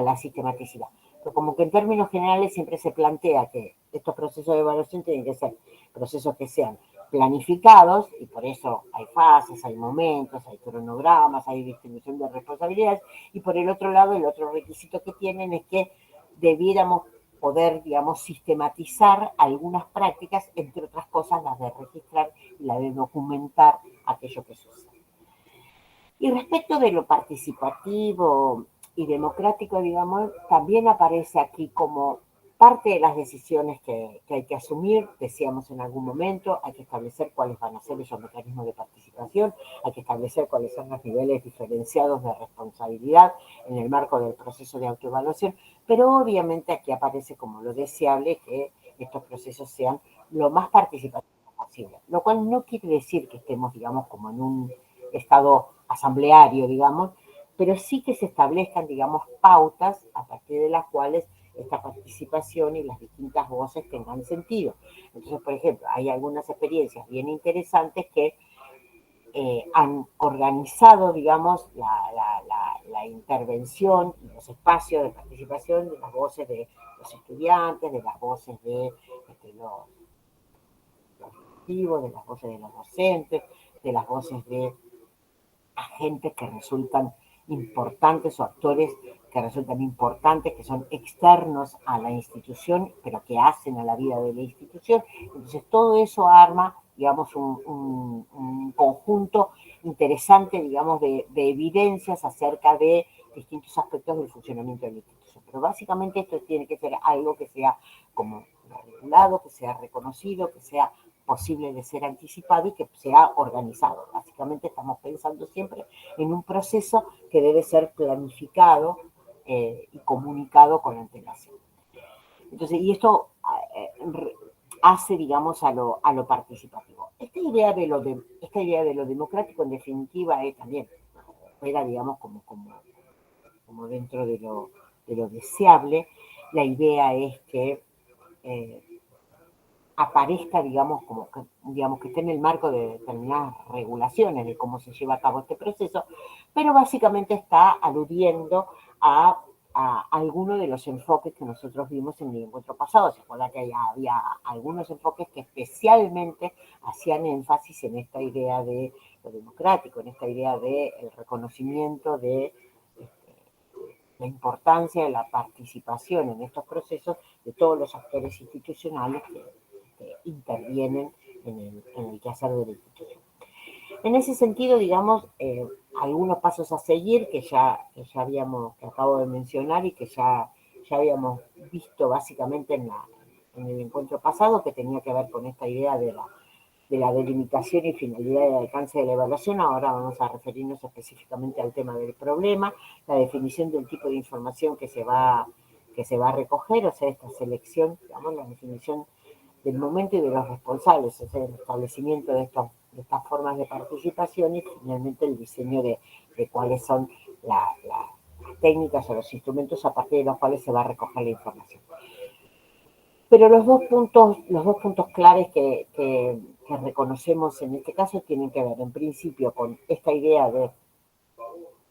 la sistematicidad. Pero como que en términos generales siempre se plantea que estos procesos de evaluación tienen que ser procesos que sean planificados, y por eso hay fases, hay momentos, hay cronogramas, hay distribución de responsabilidades, y por el otro lado, el otro requisito que tienen es que debiéramos poder, digamos, sistematizar algunas prácticas, entre otras cosas las de registrar y la de documentar aquello que sucede. Y respecto de lo participativo y democrático, digamos, también aparece aquí como parte de las decisiones que hay que asumir. Decíamos en algún momento, hay que establecer cuáles van a ser esos mecanismos de participación, hay que establecer cuáles son los niveles diferenciados de responsabilidad en el marco del proceso de autoevaluación, pero obviamente aquí aparece como lo deseable que estos procesos sean lo más participativos posible, lo cual no quiere decir que estemos, digamos, como en un estado asambleario, digamos, pero sí que se establezcan, digamos, pautas a partir de las cuales esta participación y las distintas voces tengan sentido. Entonces, por ejemplo, hay algunas experiencias bien interesantes que han organizado, digamos, la intervención y los espacios de participación de las voces de los estudiantes, de las voces de los directivos, de las voces de los docentes, de las voces de agentes que resultan importantes o actores que resultan importantes, que son externos a la institución, pero que hacen a la vida de la institución. Entonces, todo eso arma, digamos, un conjunto interesante, digamos, de evidencias acerca de distintos aspectos del funcionamiento de la institución. Pero básicamente esto tiene que ser algo que sea como regulado, que sea reconocido, que sea posible de ser anticipado y que sea organizado. Básicamente estamos pensando siempre en un proceso que debe ser planificado y comunicado con antelación. Entonces, y esto hace, digamos, a lo participativo. Esta idea de lo democrático, en definitiva, también era, digamos, como dentro de lo deseable. La idea es que aparezca, digamos, que esté en el marco de determinadas regulaciones de cómo se lleva a cabo este proceso, pero básicamente está aludiendo a algunos de los enfoques que nosotros vimos en el encuentro pasado. Se acuerda que había algunos enfoques que especialmente hacían énfasis en esta idea de lo democrático, en esta idea del reconocimiento de la importancia de la participación en estos procesos de todos los actores institucionales que intervienen en el quehacer de la institución. En ese sentido, digamos, algunos pasos a seguir que acabo de mencionar y que ya habíamos visto básicamente en el encuentro pasado, que tenía que ver con esta idea de la delimitación y finalidad y alcance de la evaluación. Ahora vamos a referirnos específicamente al tema del problema, la definición del tipo de información que se va a recoger, o sea, esta selección, digamos, la definición del momento y de los responsables, o sea, el establecimiento de estas formas de participación y finalmente el diseño de cuáles son las técnicas o los instrumentos a partir de los cuales se va a recoger la información. Pero los dos puntos claves que reconocemos en este caso tienen que ver, en principio, con esta idea de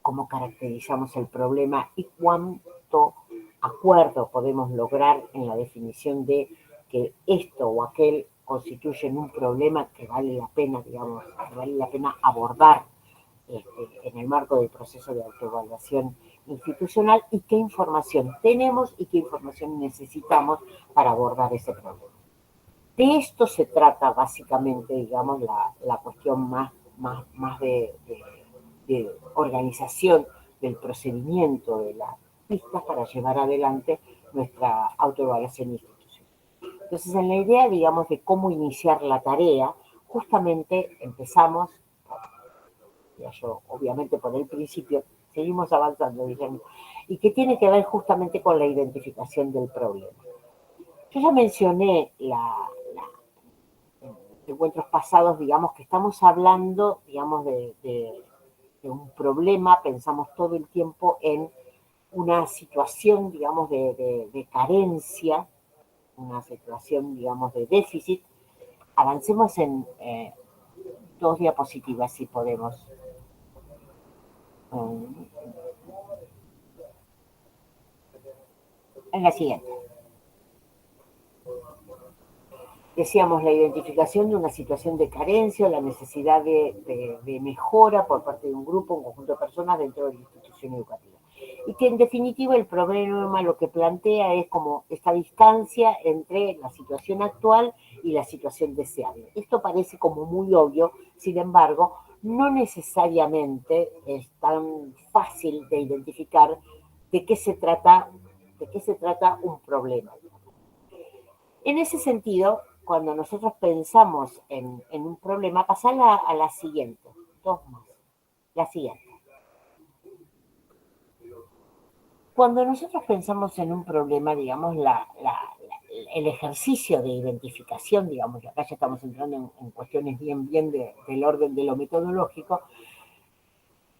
cómo caracterizamos el problema y cuánto acuerdo podemos lograr en la definición de que esto o aquel constituyen un problema que vale la pena, digamos, que vale la pena abordar en el marco del proceso de autoevaluación institucional y qué información tenemos y qué información necesitamos para abordar ese problema. De esto se trata básicamente, digamos, la cuestión más de organización del procedimiento de las pistas para llevar adelante nuestra autoevaluación institucional. Entonces, en la idea, digamos, de cómo iniciar la tarea, justamente empezamos, obviamente por el principio, seguimos avanzando, digamos, y que tiene que ver justamente con la identificación del problema. Yo ya mencioné en encuentros pasados, digamos, que estamos hablando, digamos, de un problema, pensamos todo el tiempo en una situación, digamos, de carencia, una situación, digamos, de déficit. Avancemos en 2 diapositivas, si podemos. En la siguiente. Decíamos, la identificación de una situación de carencia, la necesidad de mejora por parte de un grupo, un conjunto de personas dentro de la institución educativa. Y que en definitiva el problema lo que plantea es como esta distancia entre la situación actual y la situación deseable. Esto parece como muy obvio, sin embargo, no necesariamente es tan fácil de identificar de qué se trata un problema. En ese sentido, cuando nosotros pensamos en un problema, pasar a la siguiente, 2 más, la siguiente. Cuando nosotros pensamos en un problema, digamos, el ejercicio de identificación, digamos, y acá ya estamos entrando en cuestiones bien del orden de lo metodológico,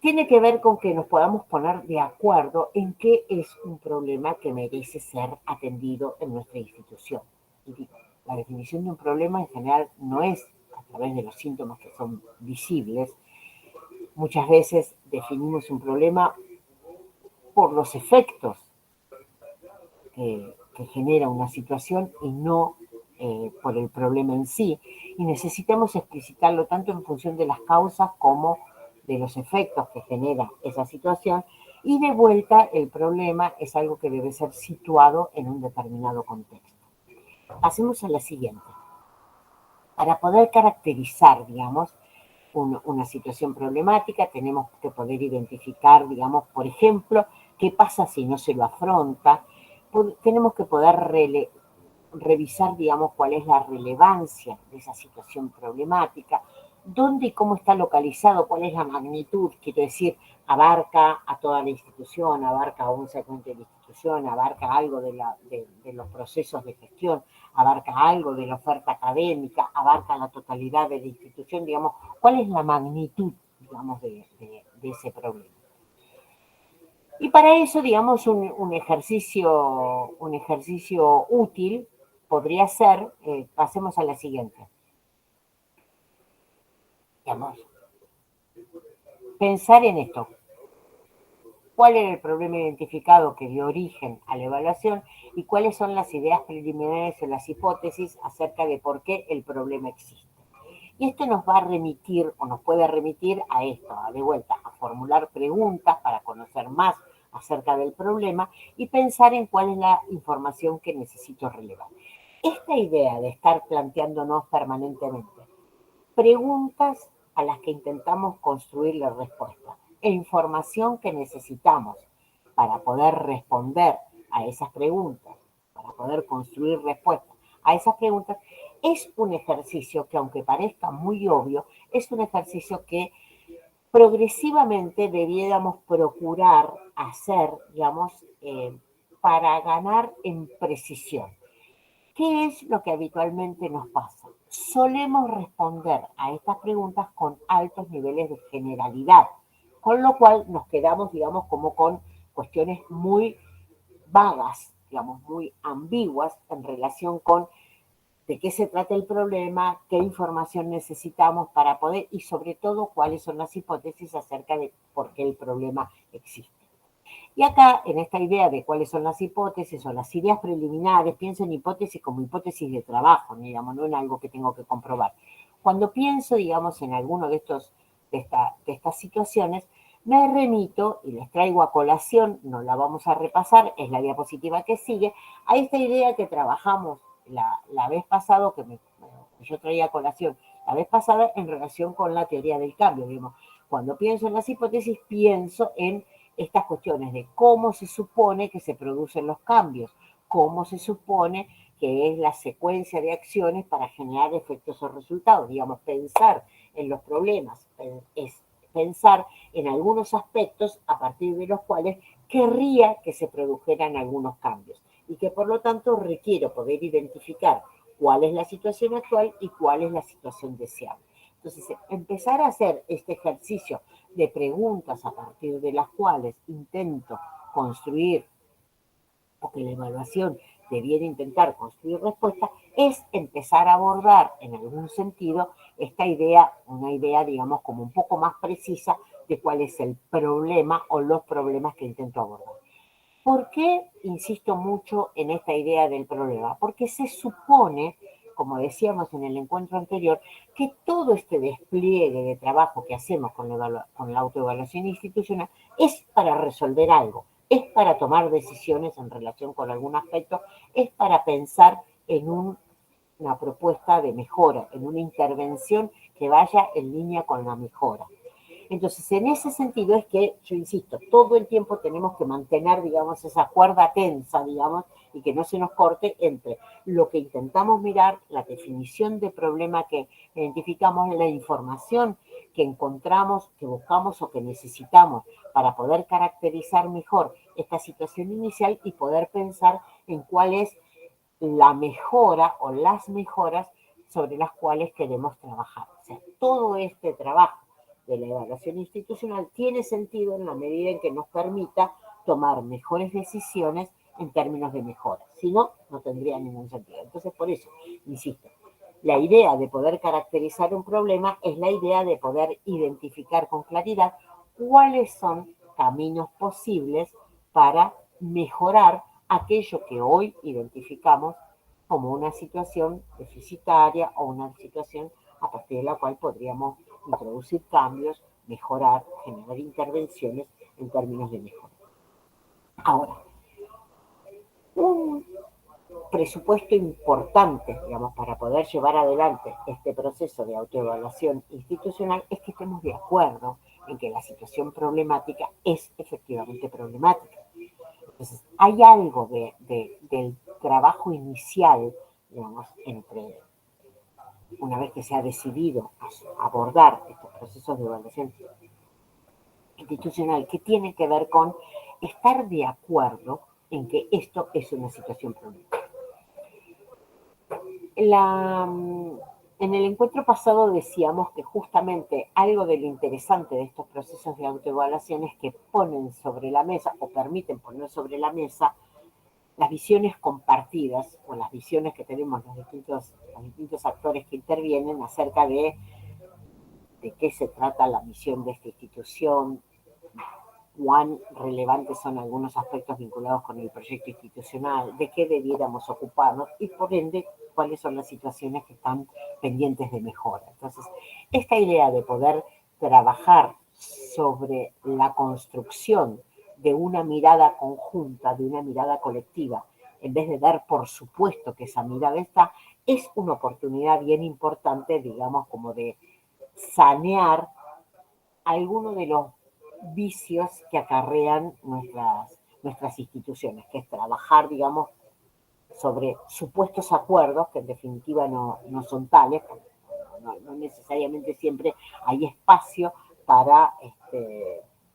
tiene que ver con que nos podamos poner de acuerdo en qué es un problema que merece ser atendido en nuestra institución. Y digo, la definición de un problema en general no es a través de los síntomas que son visibles. Muchas veces definimos un problema por los efectos que genera una situación y no por el problema en sí. Y necesitamos explicitarlo tanto en función de las causas como de los efectos que genera esa situación Y de vuelta, el problema es algo que debe ser situado en un determinado contexto. Pasemos a la siguiente. Para poder caracterizar, digamos, una situación problemática, tenemos que poder identificar, digamos, por ejemplo, qué pasa si no se lo afronta. Tenemos que poder revisar, digamos, cuál es la relevancia de esa situación problemática, dónde y cómo está localizado, cuál es la magnitud, quiero decir, abarca a toda la institución, abarca a un segmento de la institución, abarca algo de los procesos de gestión, abarca algo de la oferta académica, abarca la totalidad de la institución, digamos, cuál es la magnitud, digamos, de ese problema. Y para eso, digamos, un ejercicio útil podría ser, pasemos a la siguiente. Digamos, pensar en esto. ¿Cuál era el problema identificado que dio origen a la evaluación y cuáles son las ideas preliminares o las hipótesis acerca de por qué el problema existe? Y esto nos va a remitir o nos puede remitir a esto, de vuelta, a formular preguntas para conocer más acerca del problema y pensar en cuál es la información que necesito relevar. Esta idea de estar planteándonos permanentemente preguntas a las que intentamos construir la respuesta e información que necesitamos para poder responder a esas preguntas, para poder construir respuestas a esas preguntas, es un ejercicio que, aunque parezca muy obvio, es un ejercicio que progresivamente debiéramos procurar hacer, digamos, para ganar en precisión. ¿Qué es lo que habitualmente nos pasa? Solemos responder a estas preguntas con altos niveles de generalidad, con lo cual nos quedamos, digamos, como con cuestiones muy vagas, digamos, muy ambiguas en relación con de qué se trata el problema, qué información necesitamos para poder y sobre todo cuáles son las hipótesis acerca de por qué el problema existe. Y acá, en esta idea de cuáles son las hipótesis o las ideas preliminares, pienso en hipótesis como hipótesis de trabajo, digamos, no en algo que tengo que comprobar. Cuando pienso, digamos, en alguno de estas situaciones, me remito y les traigo a colación, no la vamos a repasar, es la diapositiva que sigue, a esta idea que trabajamos la vez pasada, que yo traía a colación la vez pasada en relación con la teoría del cambio. Digamos. Cuando pienso en las hipótesis, pienso en estas cuestiones de cómo se supone que se producen los cambios, cómo se supone que es la secuencia de acciones para generar efectos o resultados. Digamos, pensar en los problemas es pensar en algunos aspectos a partir de los cuales querría que se produjeran algunos cambios y que por lo tanto requiero poder identificar cuál es la situación actual y cuál es la situación deseable. Entonces, empezar a hacer este ejercicio de preguntas a partir de las cuales intento construir, o que la evaluación debiera intentar construir respuestas, es empezar a abordar en algún sentido esta idea, una idea, digamos, como un poco más precisa de cuál es el problema o los problemas que intento abordar. ¿Por qué insisto mucho en esta idea del problema? Porque se supone, como decíamos en el encuentro anterior, que todo este despliegue de trabajo que hacemos con la autoevaluación institucional es para resolver algo, es para tomar decisiones en relación con algún aspecto, es para pensar en una propuesta de mejora, en una intervención que vaya en línea con la mejora. Entonces, en ese sentido es que, yo insisto, todo el tiempo tenemos que mantener, digamos, esa cuerda tensa, digamos, y que no se nos corte entre lo que intentamos mirar, la definición de problema que identificamos, la información que encontramos, que buscamos o que necesitamos para poder caracterizar mejor esta situación inicial y poder pensar en cuál es la mejora o las mejoras sobre las cuales queremos trabajar. O sea, todo este trabajo de la evaluación institucional tiene sentido en la medida en que nos permita tomar mejores decisiones en términos de mejora. Si no, no tendría ningún sentido. Entonces, por eso, insisto, la idea de poder caracterizar un problema es la idea de poder identificar con claridad cuáles son caminos posibles para mejorar aquello que hoy identificamos como una situación deficitaria o una situación a partir de la cual podríamos introducir cambios, mejorar, generar intervenciones en términos de mejora. Ahora, un presupuesto importante, digamos, para poder llevar adelante este proceso de autoevaluación institucional es que estemos de acuerdo en que la situación problemática es efectivamente problemática. Entonces, hay algo del trabajo inicial, digamos, entre una vez que se ha decidido abordar estos procesos de evaluación institucional que tiene que ver con estar de acuerdo en que esto es una situación problemática. En el encuentro pasado decíamos que justamente algo de lo interesante de estos procesos de autoevaluación es que ponen sobre la mesa o permiten poner sobre la mesa las visiones compartidas o las visiones que tenemos los distintos actores que intervienen acerca de qué se trata la misión de esta institución, cuán relevantes son algunos aspectos vinculados con el proyecto institucional, de qué debiéramos ocuparnos y por ende cuáles son las situaciones que están pendientes de mejora. Entonces, esta idea de poder trabajar sobre la construcción de una mirada conjunta, de una mirada colectiva, en vez de dar por supuesto que esa mirada está, es una oportunidad bien importante, digamos, como de sanear algunos de los vicios que acarrean nuestras instituciones, que es trabajar, digamos, sobre supuestos acuerdos, que en definitiva no son tales, no necesariamente siempre hay espacio para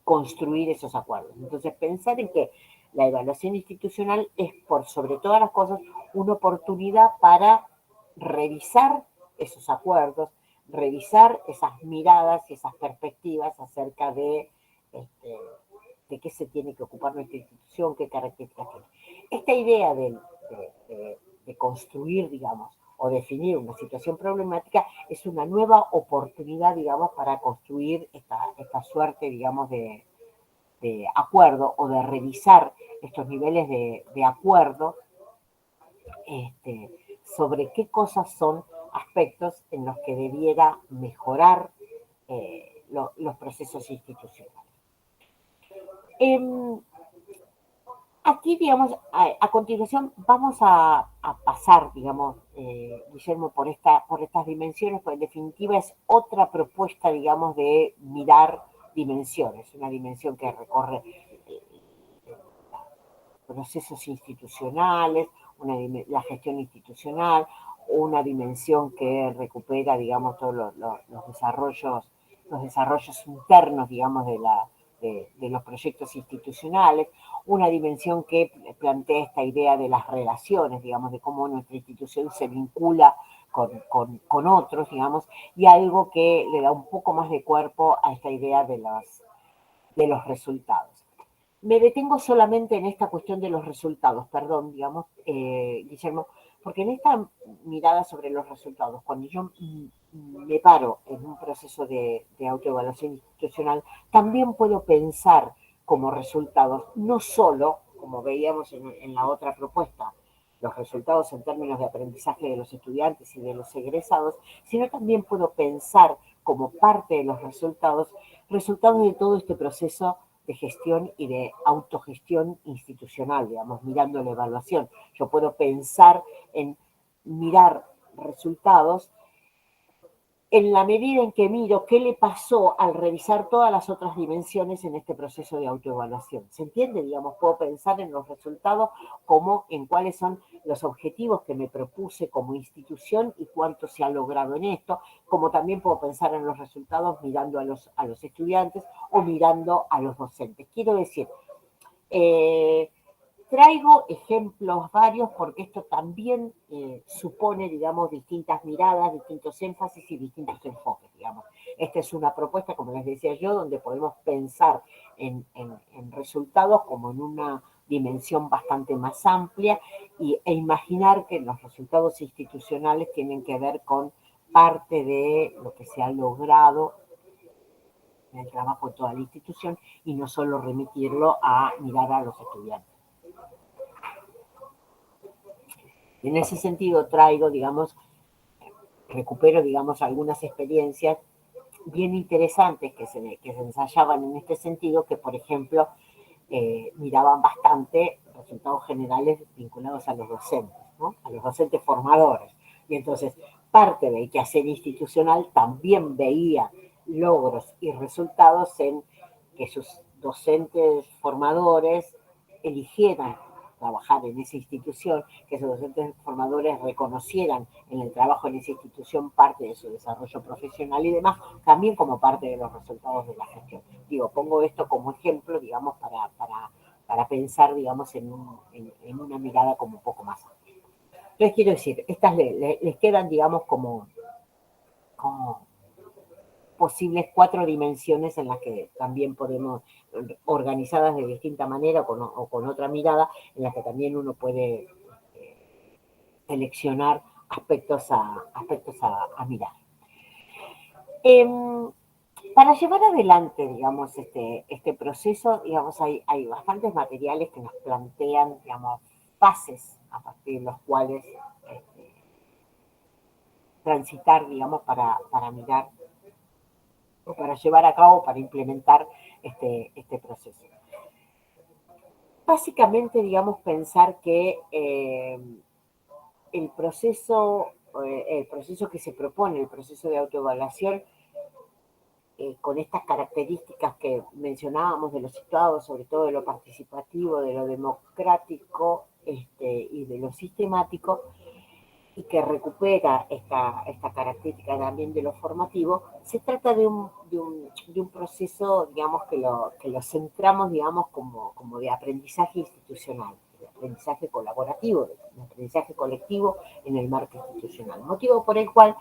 construir esos acuerdos. Entonces, pensar en que la evaluación institucional es, por sobre todas las cosas, una oportunidad para revisar esos acuerdos, revisar esas miradas y esas perspectivas acerca de qué se tiene que ocupar nuestra institución, qué características tiene. Esta idea de construir, digamos, o definir una situación problemática es una nueva oportunidad, digamos, para construir esta suerte, digamos, de acuerdo o de revisar estos niveles de acuerdo sobre qué cosas son aspectos en los que debiera mejorar los procesos institucionales. Aquí, digamos, a continuación vamos a pasar, digamos, Guillermo, por estas dimensiones, porque en definitiva es otra propuesta, digamos, de mirar dimensiones, una dimensión que recorre procesos institucionales, la gestión institucional, una dimensión que recupera, digamos, todos los desarrollos internos, digamos, de los proyectos institucionales, una dimensión que plantea esta idea de las relaciones, digamos, de cómo nuestra institución se vincula con otros, digamos, y algo que le da un poco más de cuerpo a esta idea de los resultados. Me detengo solamente en esta cuestión de los resultados, perdón, digamos, Guillermo, porque en esta mirada sobre los resultados, cuando yo me paro en un proceso de autoevaluación institucional, también puedo pensar como resultados, no solo, como veíamos en la otra propuesta, los resultados en términos de aprendizaje de los estudiantes y de los egresados, sino también puedo pensar como parte de los resultados de todo este proceso de gestión y de autogestión institucional, digamos, mirando la evaluación. Yo puedo pensar en mirar resultados en la medida en que miro qué le pasó al revisar todas las otras dimensiones en este proceso de autoevaluación. ¿Se entiende? Digamos, puedo pensar en los resultados como en cuáles son los objetivos que me propuse como institución y cuánto se ha logrado en esto, como también puedo pensar en los resultados mirando a los estudiantes o mirando a los docentes. Quiero decir, traigo ejemplos varios porque esto también supone, digamos, distintas miradas, distintos énfasis y distintos enfoques, digamos. Esta es una propuesta, como les decía yo, donde podemos pensar en resultados como en una dimensión bastante más amplia e imaginar que los resultados institucionales tienen que ver con parte de lo que se ha logrado en el trabajo de toda la institución y no solo remitirlo a mirar a los estudiantes. En ese sentido traigo, digamos, recupero, digamos, algunas experiencias bien interesantes que se ensayaban en este sentido, que por ejemplo miraban bastante resultados generales vinculados a los docentes, ¿no? A los docentes formadores. Y entonces parte del quehacer institucional también veía logros y resultados en que sus docentes formadores eligieran trabajar en esa institución, que esos docentes formadores reconocieran en el trabajo en esa institución parte de su desarrollo profesional y demás, también como parte de los resultados de la gestión. Digo, pongo esto como ejemplo, digamos, para pensar, digamos, en una mirada como un poco más amplia. Entonces, quiero decir, estas les quedan, digamos, como posibles 4 dimensiones en las que también podemos, organizadas de distinta manera o con otra mirada, en las que también uno puede seleccionar aspectos a mirar. Para llevar adelante, digamos, este proceso, digamos, hay bastantes materiales que nos plantean, digamos, fases a partir de los cuales transitar, digamos, para mirar o para llevar a cabo, para implementar este proceso. Básicamente, digamos, pensar que el proceso que se propone, el proceso de autoevaluación, con estas características que mencionábamos de lo situado, sobre todo de lo participativo, de lo democrático y de lo sistemático, y que recupera esta característica también de lo formativo, se trata de un proceso, digamos, que lo centramos, digamos, como de aprendizaje institucional, de aprendizaje colaborativo, de aprendizaje colectivo en el marco institucional. Motivo por el cual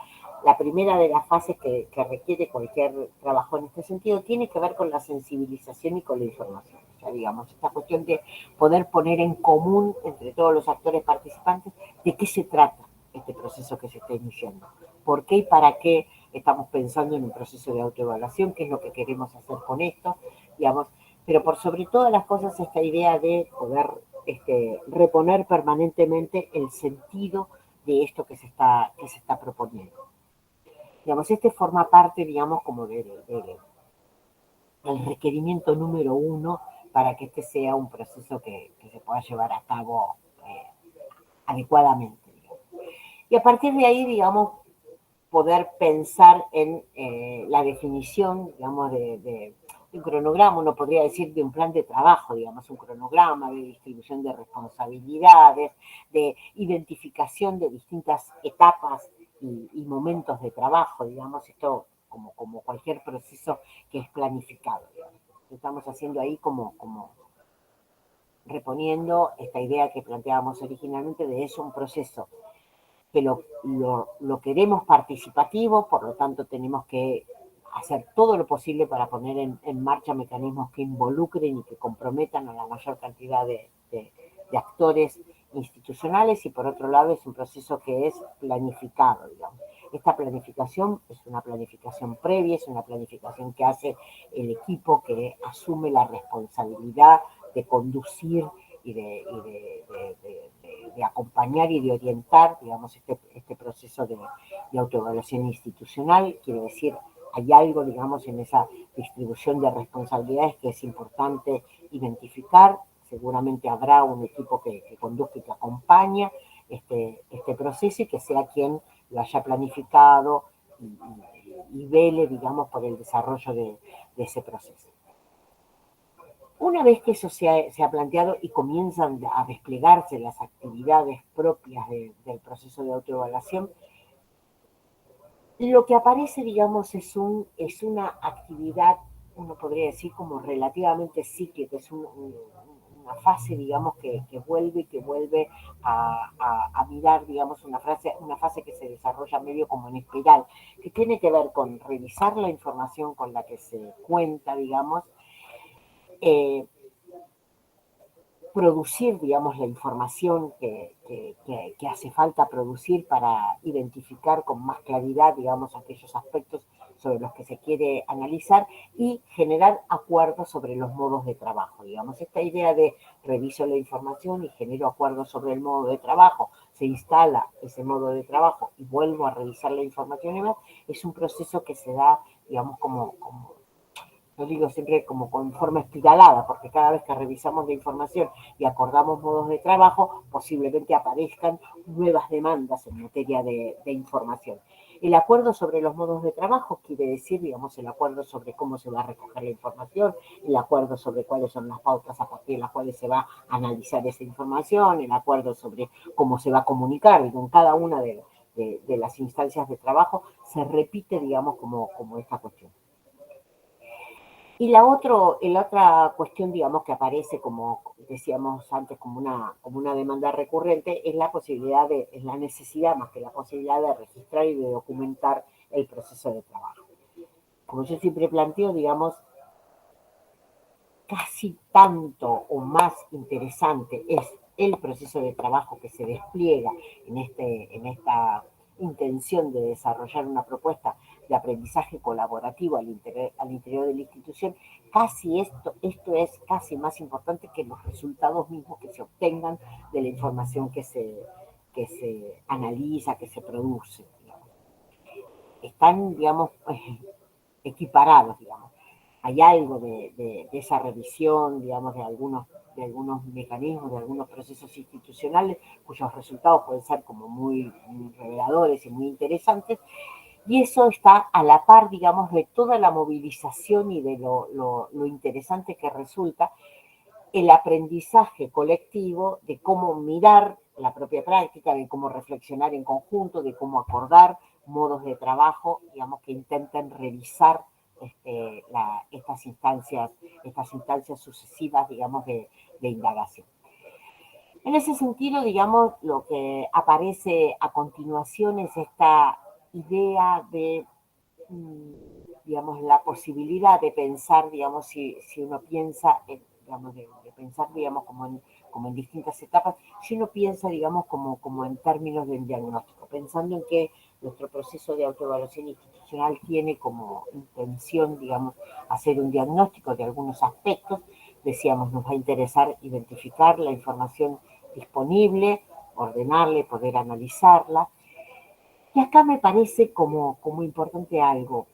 la primera de las fases que requiere cualquier trabajo en este sentido tiene que ver con la sensibilización y con la información. O sea, digamos, esta cuestión de poder poner en común entre todos los actores participantes de qué se trata este proceso que se está iniciando. ¿Por qué y para qué estamos pensando en un proceso de autoevaluación? ¿Qué es lo que queremos hacer con esto? Digamos, pero por sobre todas las cosas esta idea de poder reponer permanentemente el sentido de esto que se está proponiendo. Digamos, forma parte, digamos, como del requerimiento número 1 para que sea un proceso que se pueda llevar a cabo adecuadamente. Y a partir de ahí, digamos, poder pensar en la definición, digamos, de un cronograma, uno podría decir de un plan de trabajo, digamos, un cronograma de distribución de responsabilidades, de identificación de distintas etapas y momentos de trabajo, digamos, esto como cualquier proceso que es planificado, digamos. Estamos haciendo ahí como reponiendo esta idea que planteábamos originalmente de eso, un proceso que lo queremos participativo, por lo tanto tenemos que hacer todo lo posible para poner en marcha mecanismos que involucren y que comprometan a la mayor cantidad de actores institucionales, y por otro lado es un proceso que es planificado, digamos. Esta planificación es una planificación previa, es una planificación que hace el equipo que asume la responsabilidad de conducir y de acompañar y de orientar, digamos, este proceso de autoevaluación institucional. Quiere decir, hay algo, digamos, en esa distribución de responsabilidades que es importante identificar. Seguramente habrá un equipo que conduzca y que acompaña este proceso y que sea quien lo haya planificado y vele, digamos, por el desarrollo de ese proceso. Una vez que eso se ha planteado y comienzan a desplegarse las actividades propias del proceso de autoevaluación, lo que aparece, digamos, es una actividad, uno podría decir, como relativamente cíclica, es una fase, digamos, que vuelve a mirar, digamos, una fase que se desarrolla medio como en espiral, que tiene que ver con revisar la información con la que se cuenta, digamos, producir, digamos, la información que hace falta producir para identificar con más claridad, digamos, aquellos aspectos sobre los que se quiere analizar y generar acuerdos sobre los modos de trabajo. Digamos, esta idea de reviso la información y genero acuerdos sobre el modo de trabajo, se instala ese modo de trabajo y vuelvo a revisar la información y demás, es un proceso que se da, digamos, como lo digo siempre como con forma espiralada, porque cada vez que revisamos la información y acordamos modos de trabajo, posiblemente aparezcan nuevas demandas en materia de información. El acuerdo sobre los modos de trabajo quiere decir, digamos, el acuerdo sobre cómo se va a recoger la información, el acuerdo sobre cuáles son las pautas a partir de las cuales se va a analizar esa información, el acuerdo sobre cómo se va a comunicar, y con cada una de las instancias de trabajo se repite, digamos, como esta cuestión. Y la otra cuestión, digamos, que aparece, como decíamos antes, como una demanda recurrente, es la posibilidad es la necesidad, más que la posibilidad de registrar y de documentar el proceso de trabajo. Como yo siempre planteo, digamos, casi tanto o más interesante es el proceso de trabajo que se despliega en esta intención de desarrollar una propuesta de aprendizaje colaborativo al interior de la institución, casi esto es casi más importante que los resultados mismos que se obtengan de la información que se analiza, que se produce. Digamos. Están, digamos, equiparados, digamos. Hay algo de esa revisión, digamos, de algunos mecanismos, de algunos procesos institucionales, cuyos resultados pueden ser como muy reveladores y muy interesantes, y eso está a la par, digamos, de toda la movilización y de lo interesante que resulta el aprendizaje colectivo de cómo mirar la propia práctica, de cómo reflexionar en conjunto, de cómo acordar modos de trabajo, digamos, que intenten revisar estas instancias sucesivas, digamos, de indagación. En ese sentido, digamos, lo que aparece a continuación es esta idea de, digamos, la posibilidad de pensar, digamos, si uno piensa, digamos, de pensar, digamos, como en distintas etapas, si uno piensa, digamos, como en términos del diagnóstico, pensando en que nuestro proceso de autoevaluación institucional tiene como intención, digamos, hacer un diagnóstico de algunos aspectos. Decíamos, nos va a interesar identificar la información disponible, ordenarla y poder analizarla. Y acá me parece como importante algo,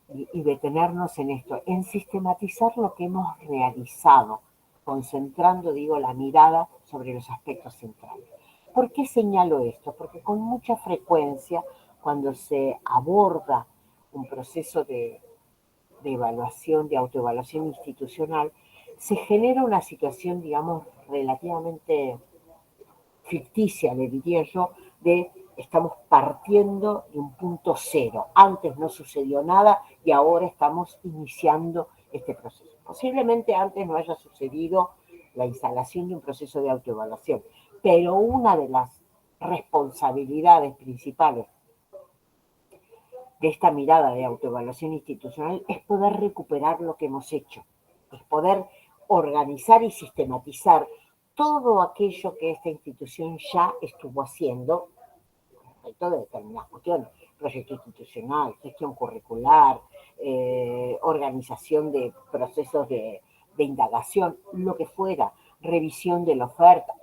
y detenernos en esto, en sistematizar lo que hemos realizado, concentrando, digo, la mirada sobre los aspectos centrales. ¿Por qué señalo esto? Porque con mucha frecuencia, cuando se aborda un proceso de evaluación, de autoevaluación institucional, se genera una situación, digamos, relativamente ficticia, le diría yo, de estamos partiendo de un punto cero. Antes no sucedió nada y ahora estamos iniciando este proceso. Posiblemente antes no haya sucedido la instalación de un proceso de autoevaluación, pero una de las responsabilidades principales de esta mirada de autoevaluación institucional es poder recuperar lo que hemos hecho, es poder organizar y sistematizar todo aquello que esta institución ya estuvo haciendo respecto de determinadas cuestiones, proyecto institucional, gestión curricular, organización de procesos de indagación, lo que fuera, revisión de la oferta,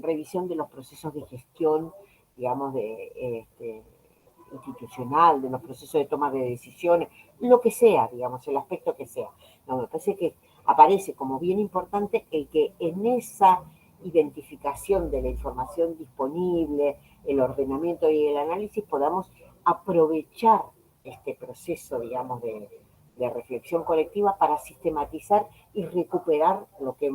revisión de los procesos de gestión, digamos, institucional, de los procesos de toma de decisiones, lo que sea, digamos, el aspecto que sea. No, me parece que aparece como bien importante el que en esa identificación de la información disponible, el ordenamiento y el análisis podamos aprovechar este proceso, digamos, de reflexión colectiva para sistematizar y recuperar lo que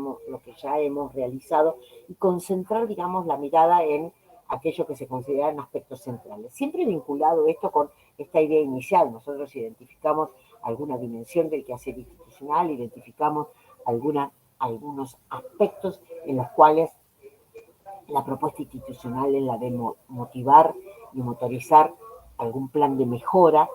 ya hemos realizado y concentrar, digamos, la mirada en aquello que se consideran aspectos centrales. Siempre vinculado esto con esta idea inicial, nosotros identificamos alguna dimensión del quehacer institucional, identificamos algunos aspectos en los cuales la propuesta institucional es la de motivar y motorizar algún plan de mejora,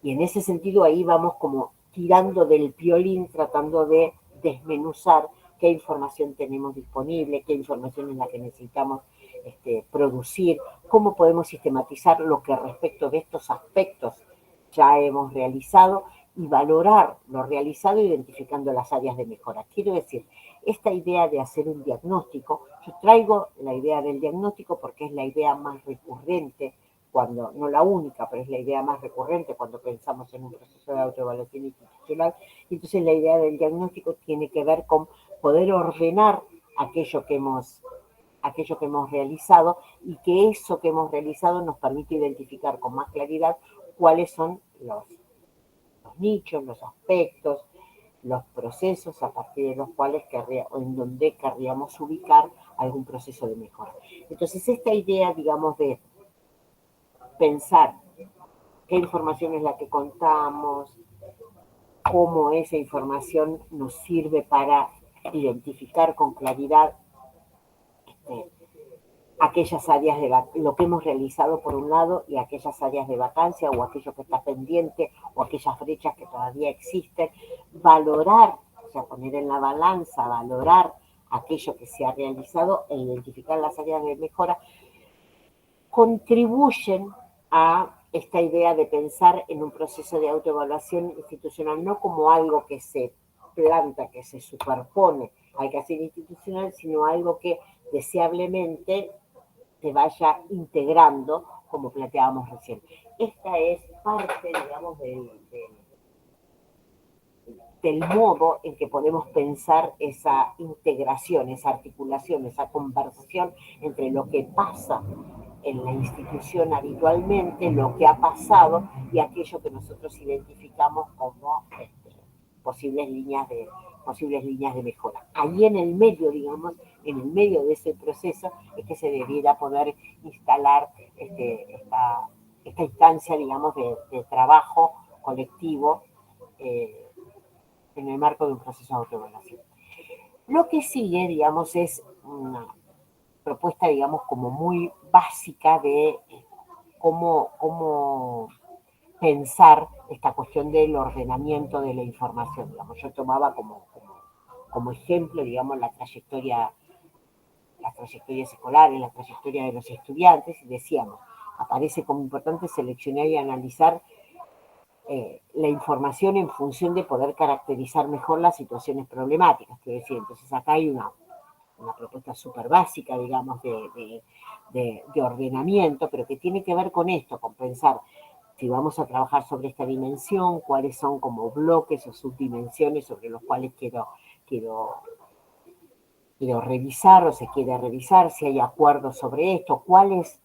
y en ese sentido ahí vamos como tirando del piolín, tratando de desmenuzar qué información tenemos disponible, qué información es la que necesitamos producir, cómo podemos sistematizar lo que respecto de estos aspectos ya hemos realizado y valorar lo realizado identificando las áreas de mejora. Quiero decir, esta idea de hacer un diagnóstico, yo traigo la idea del diagnóstico porque es la idea más recurrente cuando, no la única, pero es la idea más recurrente cuando pensamos en un proceso de autoevaluación institucional. Entonces la idea del diagnóstico tiene que ver con poder ordenar aquello que hemos realizado y que eso que hemos realizado nos permite identificar con más claridad cuáles son los nichos, los aspectos, los procesos a partir de los cuales o en donde querríamos ubicar algún proceso de mejora. Entonces esta idea, digamos, de pensar qué información es la que contamos, cómo esa información nos sirve para identificar con claridad aquellas áreas lo que hemos realizado por un lado y aquellas áreas de vacancia o aquello que está pendiente o aquellas brechas que todavía existen, valorar, o sea, poner en la balanza, valorar aquello que se ha realizado e identificar las áreas de mejora, contribuyen a esta idea de pensar en un proceso de autoevaluación institucional no como algo que se planta, que se superpone al quehacer institucional, sino algo que deseablemente se vaya integrando, como planteábamos recién. Esta es parte, digamos, del modo en que podemos pensar esa integración, esa articulación, esa conversación entre lo que pasa en la institución habitualmente, lo que ha pasado y aquello que nosotros identificamos como posibles líneas de mejora. Ahí en el medio, digamos, en el medio de ese proceso es que se debiera poder instalar esta instancia, digamos, de trabajo colectivo en el marco de un proceso de autoevaluación. Lo que sigue, digamos, es una propuesta, digamos, como muy básica de cómo pensar esta cuestión del ordenamiento de la información. Digamos, yo tomaba como ejemplo, digamos, las trayectorias escolares, la trayectoria de los estudiantes, y decíamos, aparece como importante seleccionar y analizar la información en función de poder caracterizar mejor las situaciones problemáticas. Quiero decir, entonces acá hay una propuesta súper básica, digamos, de ordenamiento, pero que tiene que ver con esto, con pensar si vamos a trabajar sobre esta dimensión, cuáles son como bloques o subdimensiones sobre los cuales quiero revisar o se quiere revisar, si hay acuerdos sobre esto, cuál es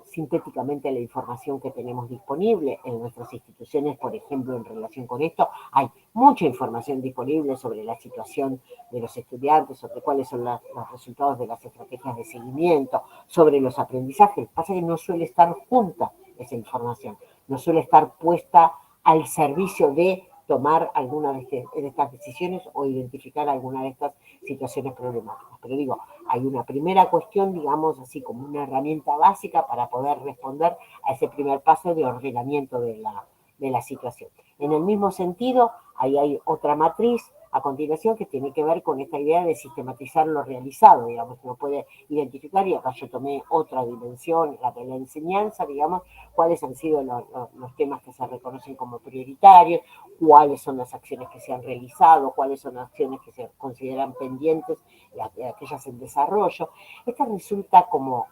sintéticamente la información que tenemos disponible en nuestras instituciones, por ejemplo, en relación con esto. Hay mucha información disponible sobre la situación de los estudiantes, sobre cuáles son los resultados de las estrategias de seguimiento, sobre los aprendizajes. Lo que pasa es que no suele estar junta esa información, no suele estar puesta al servicio de tomar alguna de estas decisiones o identificar alguna de estas situaciones problemáticas. Pero digo, hay una primera cuestión, digamos, así como una herramienta básica para poder responder a ese primer paso de ordenamiento de la situación. En el mismo sentido, ahí hay otra matriz a continuación que tiene que ver con esta idea de sistematizar lo realizado, digamos, que uno puede identificar, y acá yo tomé otra dimensión, la de la enseñanza, digamos, cuáles han sido los temas que se reconocen como prioritarios, cuáles son las acciones que se han realizado, cuáles son las acciones que se consideran pendientes, aquellas en desarrollo. Esta resulta como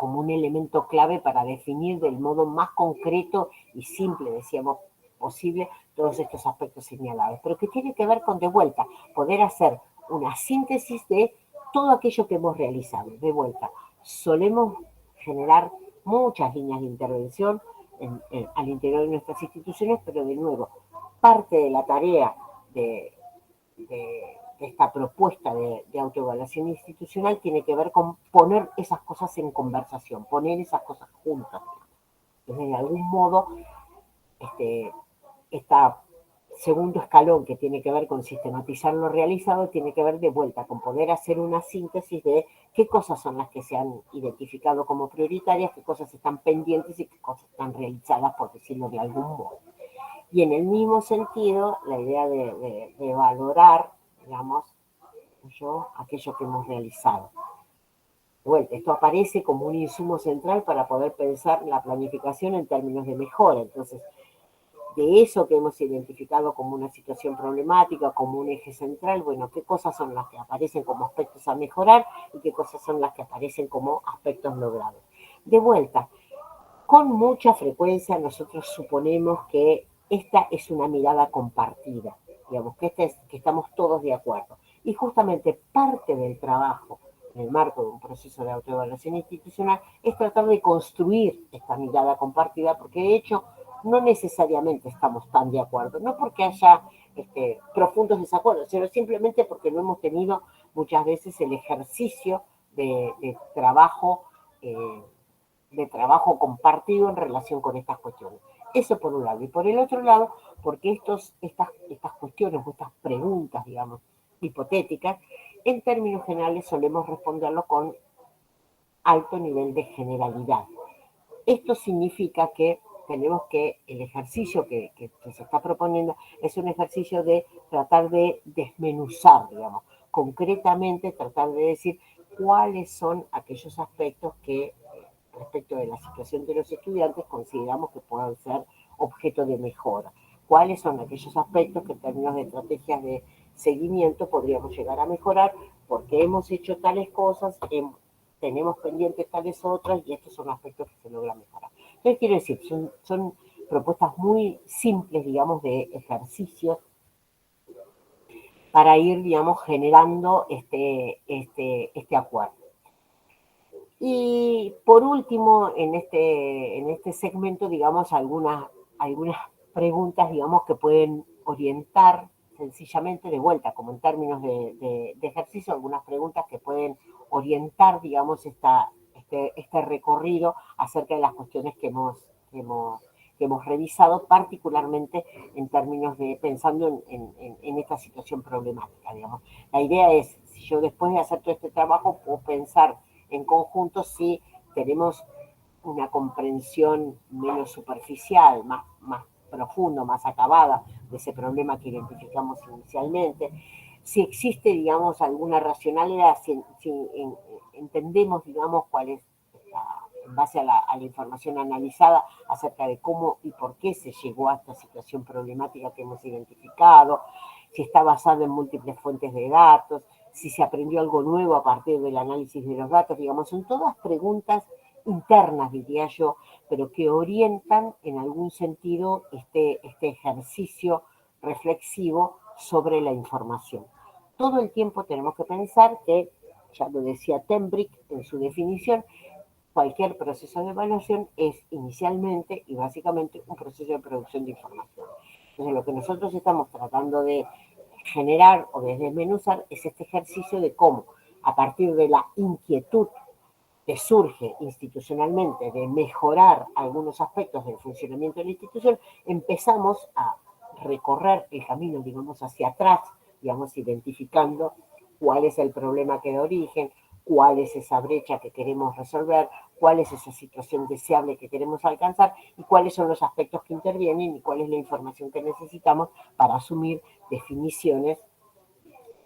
un elemento clave para definir del modo más concreto y simple, decíamos, posible todos estos aspectos señalados, pero que tiene que ver con, de vuelta, poder hacer una síntesis de todo aquello que hemos realizado. De vuelta, solemos generar muchas líneas de intervención al interior de nuestras instituciones, pero de nuevo, parte de la tarea de esta propuesta de autoevaluación institucional tiene que ver con poner esas cosas en conversación, poner esas cosas juntas. Entonces, de algún modo, esta segundo escalón que tiene que ver con sistematizar lo realizado tiene que ver de vuelta con poder hacer una síntesis de qué cosas son las que se han identificado como prioritarias, qué cosas están pendientes y qué cosas están realizadas, por decirlo de algún modo. Y en el mismo sentido, la idea de valorar, digamos, aquello que hemos realizado. Bueno, esto aparece como un insumo central para poder pensar la planificación en términos de mejora. Entonces, de eso que hemos identificado como una situación problemática, como un eje central, bueno, qué cosas son las que aparecen como aspectos a mejorar y qué cosas son las que aparecen como aspectos logrados. De vuelta, con mucha frecuencia nosotros suponemos que esta es una mirada compartida, digamos, que estamos todos de acuerdo. Y justamente parte del trabajo en el marco de un proceso de autoevaluación institucional es tratar de construir esta mirada compartida, porque de hecho no necesariamente estamos tan de acuerdo, no porque haya profundos desacuerdos, sino simplemente porque no hemos tenido muchas veces el ejercicio de trabajo compartido en relación con estas cuestiones. Eso por un lado. Y por el otro lado, porque estas cuestiones o estas preguntas, digamos, hipotéticas, en términos generales solemos responderlo con alto nivel de generalidad. Esto significa que tenemos que, el ejercicio que se está proponiendo es un ejercicio de tratar de desmenuzar, digamos, concretamente tratar de decir cuáles son aquellos aspectos que respecto de la situación de los estudiantes consideramos que puedan ser objeto de mejora. ¿Cuáles son aquellos aspectos que en términos de estrategias de seguimiento podríamos llegar a mejorar porque hemos hecho tales cosas, tenemos pendientes tales otras y estos son aspectos que se logran mejorar? Entonces quiero decir, son propuestas muy simples, digamos, de ejercicios para ir, digamos, generando este acuerdo. Y por último, en este segmento, digamos, algunas preguntas, digamos, que pueden orientar sencillamente de vuelta, como en términos de ejercicio, algunas preguntas que pueden orientar, digamos, este recorrido acerca de las cuestiones que hemos revisado, particularmente en términos de pensando en esta situación problemática, digamos. La idea es, si yo después de hacer todo este trabajo puedo pensar en conjunto si tenemos una comprensión menos superficial, más profunda, más acabada de ese problema que identificamos inicialmente, si existe, digamos, alguna racionalidad, si entendemos, digamos, cuál es, en base a la información analizada acerca de cómo y por qué se llegó a esta situación problemática que hemos identificado, si está basado en múltiples fuentes de datos, si se aprendió algo nuevo a partir del análisis de los datos, digamos, son todas preguntas internas, diría yo, pero que orientan en algún sentido este ejercicio reflexivo sobre la información. Todo el tiempo tenemos que pensar que, ya lo decía Tembrick en su definición, cualquier proceso de evaluación es inicialmente y básicamente un proceso de producción de información. Entonces, lo que nosotros estamos tratando de generar o de desmenuzar es este ejercicio de cómo, a partir de la inquietud que surge institucionalmente de mejorar algunos aspectos del funcionamiento de la institución, empezamos a recorrer el camino, digamos, hacia atrás, digamos, identificando cuál es el problema que da origen, cuál es esa brecha que queremos resolver, cuál es esa situación deseable que queremos alcanzar y cuáles son los aspectos que intervienen y cuál es la información que necesitamos para asumir definiciones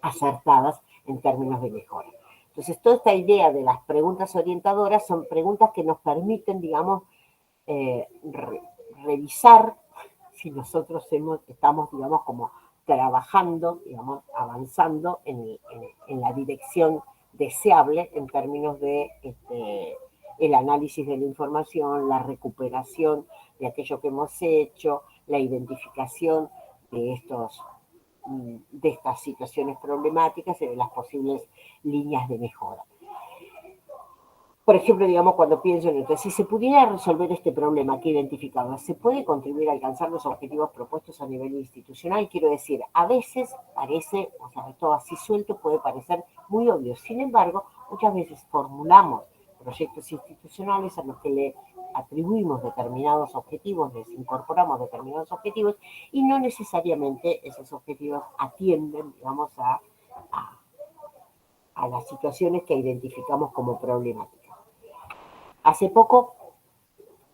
acertadas en términos de mejora. Entonces, toda esta idea de las preguntas orientadoras son preguntas que nos permiten, digamos, revisar si nosotros estamos, digamos, como trabajando, digamos, avanzando en la dirección deseable en términos de el análisis de la información, la recuperación de aquello que hemos hecho, la identificación de estas situaciones problemáticas y de las posibles líneas de mejora. Por ejemplo, digamos, cuando pienso en esto, si se pudiera resolver este problema que he identificado, ¿se puede contribuir a alcanzar los objetivos propuestos a nivel institucional? Quiero decir, a veces parece, o sea, todo así suelto puede parecer muy obvio. Sin embargo, muchas veces formulamos proyectos institucionales a los que le atribuimos determinados objetivos, les incorporamos determinados objetivos y no necesariamente esos objetivos atienden, digamos, a las situaciones que identificamos como problemáticas. Hace poco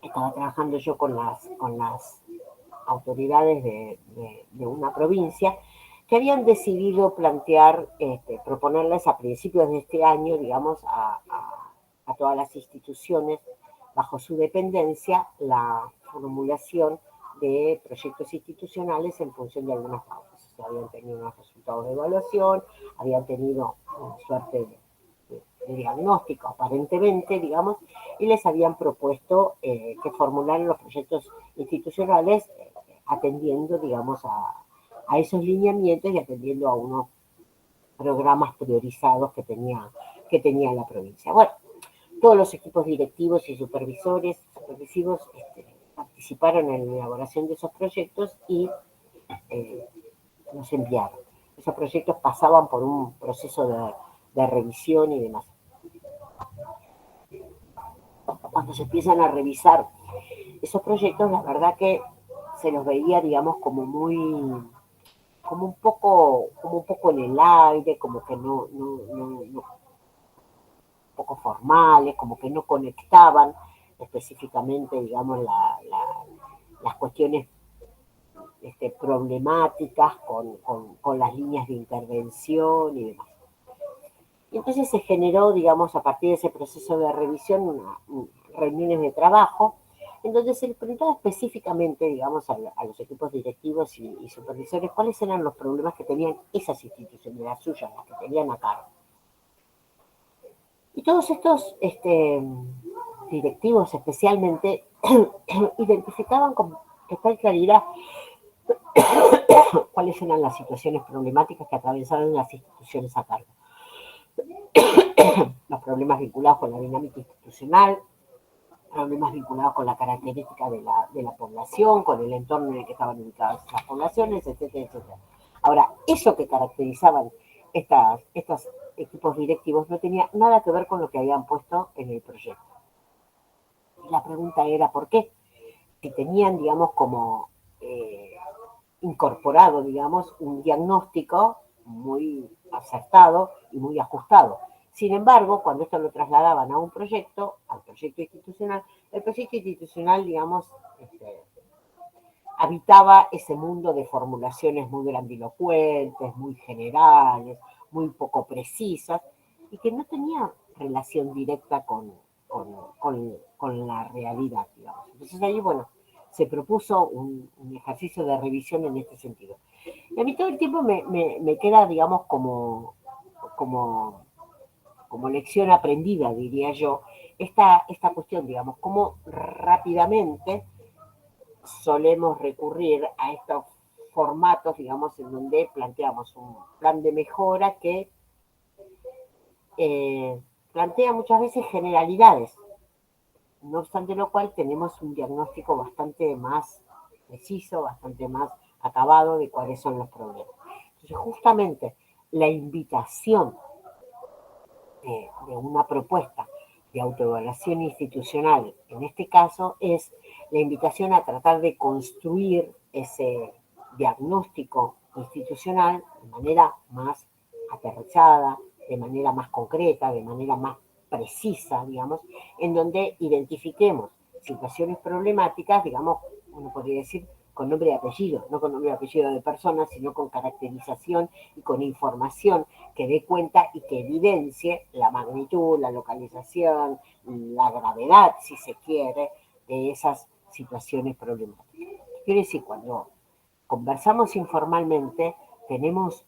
estaba trabajando yo con las autoridades de una provincia que habían decidido proponerles a principios de este año, digamos, a todas las instituciones bajo su dependencia la formulación de proyectos institucionales en función de algunas pautas. O sea, habían tenido unos resultados de evaluación, habían tenido una suerte de diagnóstico aparentemente, digamos, y les habían propuesto que formularan los proyectos institucionales atendiendo, digamos, a esos lineamientos y atendiendo a unos programas priorizados que tenía la provincia. Bueno, todos los equipos directivos y supervisivos participaron en la elaboración de esos proyectos y los enviaron. Esos proyectos pasaban por un proceso de revisión y demás. Cuando se empiezan a revisar esos proyectos, la verdad que se los veía, digamos, como un poco en el aire, como que no poco formales, como que no conectaban específicamente, digamos, las cuestiones problemáticas con las líneas de intervención y demás. Y entonces se generó, digamos, a partir de ese proceso de revisión, reuniones de trabajo, en donde se les preguntaba específicamente, digamos, a los equipos directivos y supervisores cuáles eran los problemas que tenían esas instituciones, las suyas, las que tenían a cargo. Y todos estos directivos especialmente identificaban con total claridad cuáles eran las situaciones problemáticas que atravesaban las instituciones a cargo. Los problemas vinculados con la dinámica institucional, problemas vinculados con la característica de la población, con el entorno en el que estaban ubicadas las poblaciones, etcétera, etcétera. Ahora, eso que caracterizaban estos equipos directivos no tenía nada que ver con lo que habían puesto en el proyecto. Y la pregunta era, ¿por qué? Si tenían, digamos, como incorporado, digamos, un diagnóstico muy acertado y muy ajustado. Sin embargo, cuando esto lo trasladaban a un proyecto, al proyecto institucional, el proyecto institucional, digamos, habitaba ese mundo de formulaciones muy grandilocuentes, muy generales, muy poco precisas, y que no tenía relación directa con la realidad, digamos. Entonces ahí, bueno, se propuso un ejercicio de revisión en este sentido. Y a mí todo el tiempo me queda, digamos, como lección aprendida, diría yo, esta cuestión, digamos, cómo rápidamente solemos recurrir a estos formatos, digamos, en donde planteamos un plan de mejora que plantea muchas veces generalidades. No obstante lo cual, tenemos un diagnóstico bastante más preciso, bastante más acabado de cuáles son los problemas. Entonces, justamente la invitación de una propuesta de autoevaluación institucional, en este caso, es la invitación a tratar de construir ese diagnóstico institucional de manera más aterrizada, de manera más concreta, de manera más precisa, digamos, en donde identifiquemos situaciones problemáticas, digamos, uno podría decir, con nombre y apellido, no con nombre y apellido de personas, sino con caracterización y con información que dé cuenta y que evidencie la magnitud, la localización, la gravedad, si se quiere, de esas situaciones problemáticas. Quiere decir, cuando conversamos informalmente, tenemos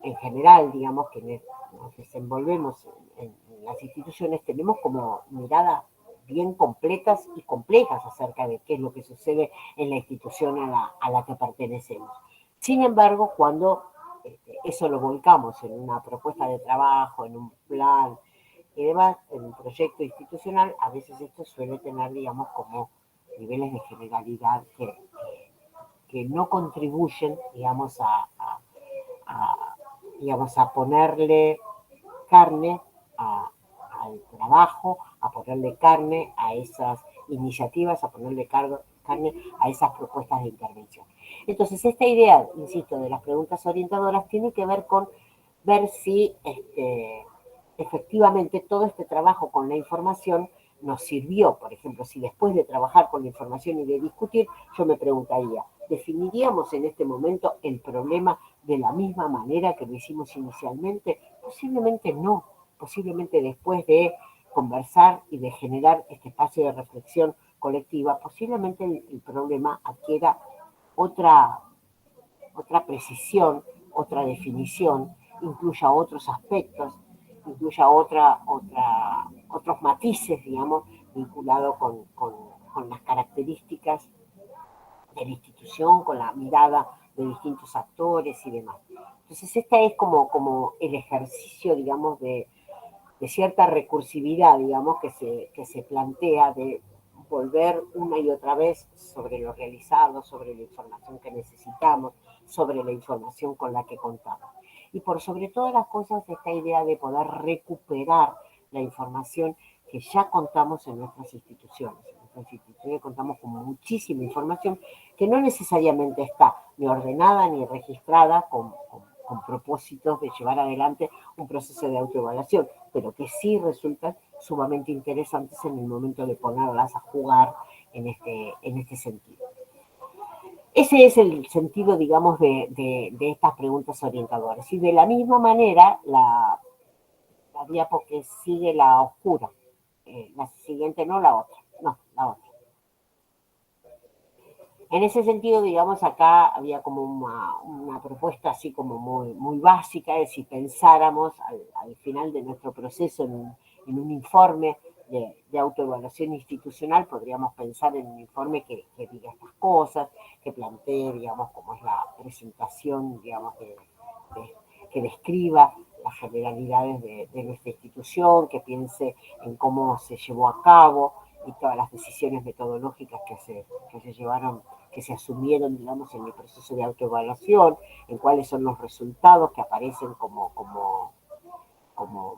en general, digamos, que nos desenvolvemos en las instituciones, tenemos como miradas bien completas y complejas acerca de qué es lo que sucede en la institución a la que pertenecemos. Sin embargo, cuando eso lo volcamos en una propuesta de trabajo, en un plan y demás, en un proyecto institucional, a veces esto suele tener, digamos, como niveles de generalidad que no contribuyen, digamos, digamos, a ponerle carne al trabajo, a ponerle carne a esas iniciativas, a ponerle carne a esas propuestas de intervención. Entonces, esta idea, insisto, de las preguntas orientadoras tiene que ver con ver si efectivamente todo este trabajo con la información nos sirvió. Por ejemplo, si después de trabajar con la información y de discutir, yo me preguntaría, ¿definiríamos en este momento el problema de la misma manera que lo hicimos inicialmente? Posiblemente no. Posiblemente después de conversar y de generar este espacio de reflexión colectiva, posiblemente el problema adquiera otra precisión, otra definición, incluya otros aspectos, incluya otros matices, digamos, vinculados con las características de la institución, con la mirada de distintos actores y demás. Entonces, esta es como el ejercicio, digamos, de cierta recursividad, digamos, que se plantea de volver una y otra vez sobre lo realizado, sobre la información que necesitamos, sobre la información con la que contamos. Y por sobre todas las cosas, esta idea de poder recuperar la información que ya contamos en nuestras instituciones. En nuestras instituciones contamos con muchísima información que no necesariamente está ni ordenada ni registrada con propósitos de llevar adelante un proceso de autoevaluación, pero que sí resultan sumamente interesantes en el momento de ponerlas a jugar en este sentido. Ese es el sentido, digamos, de estas preguntas orientadoras. Y de la misma manera, la diapo que sigue la oscura, la siguiente no, la otra, no, la otra. En ese sentido, digamos, acá había como una propuesta así como muy básica, de si pensáramos al final de nuestro proceso en un informe de autoevaluación institucional, podríamos pensar en un informe que diga estas cosas, que plantee, digamos, cómo es la presentación, digamos, que describa las generalidades de nuestra institución, que piense en cómo se llevó a cabo y todas las decisiones metodológicas que se llevaron, que se asumieron, digamos, en el proceso de autoevaluación, en cuáles son los resultados que aparecen como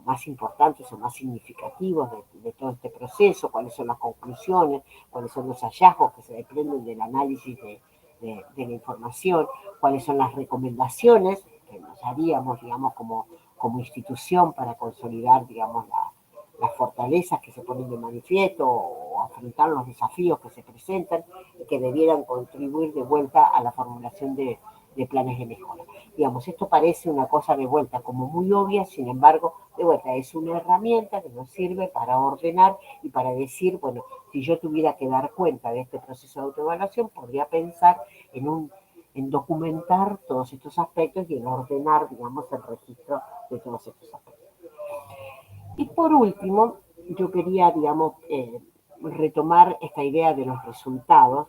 más importantes o más significativos de todo este proceso, cuáles son las conclusiones, cuáles son los hallazgos que se desprenden del análisis de la información, cuáles son las recomendaciones que nos haríamos, digamos, como institución para consolidar, digamos, las fortalezas que se ponen de manifiesto o afrontar los desafíos que se presentan y que debieran contribuir de vuelta a la formulación de planes de mejora. Digamos, esto parece una cosa de vuelta como muy obvia, sin embargo, de vuelta es una herramienta que nos sirve para ordenar y para decir, bueno, si yo tuviera que dar cuenta de este proceso de autoevaluación, podría pensar en documentar todos estos aspectos y en ordenar, digamos, el registro de todos estos aspectos. Y por último, yo quería, digamos, retomar esta idea de los resultados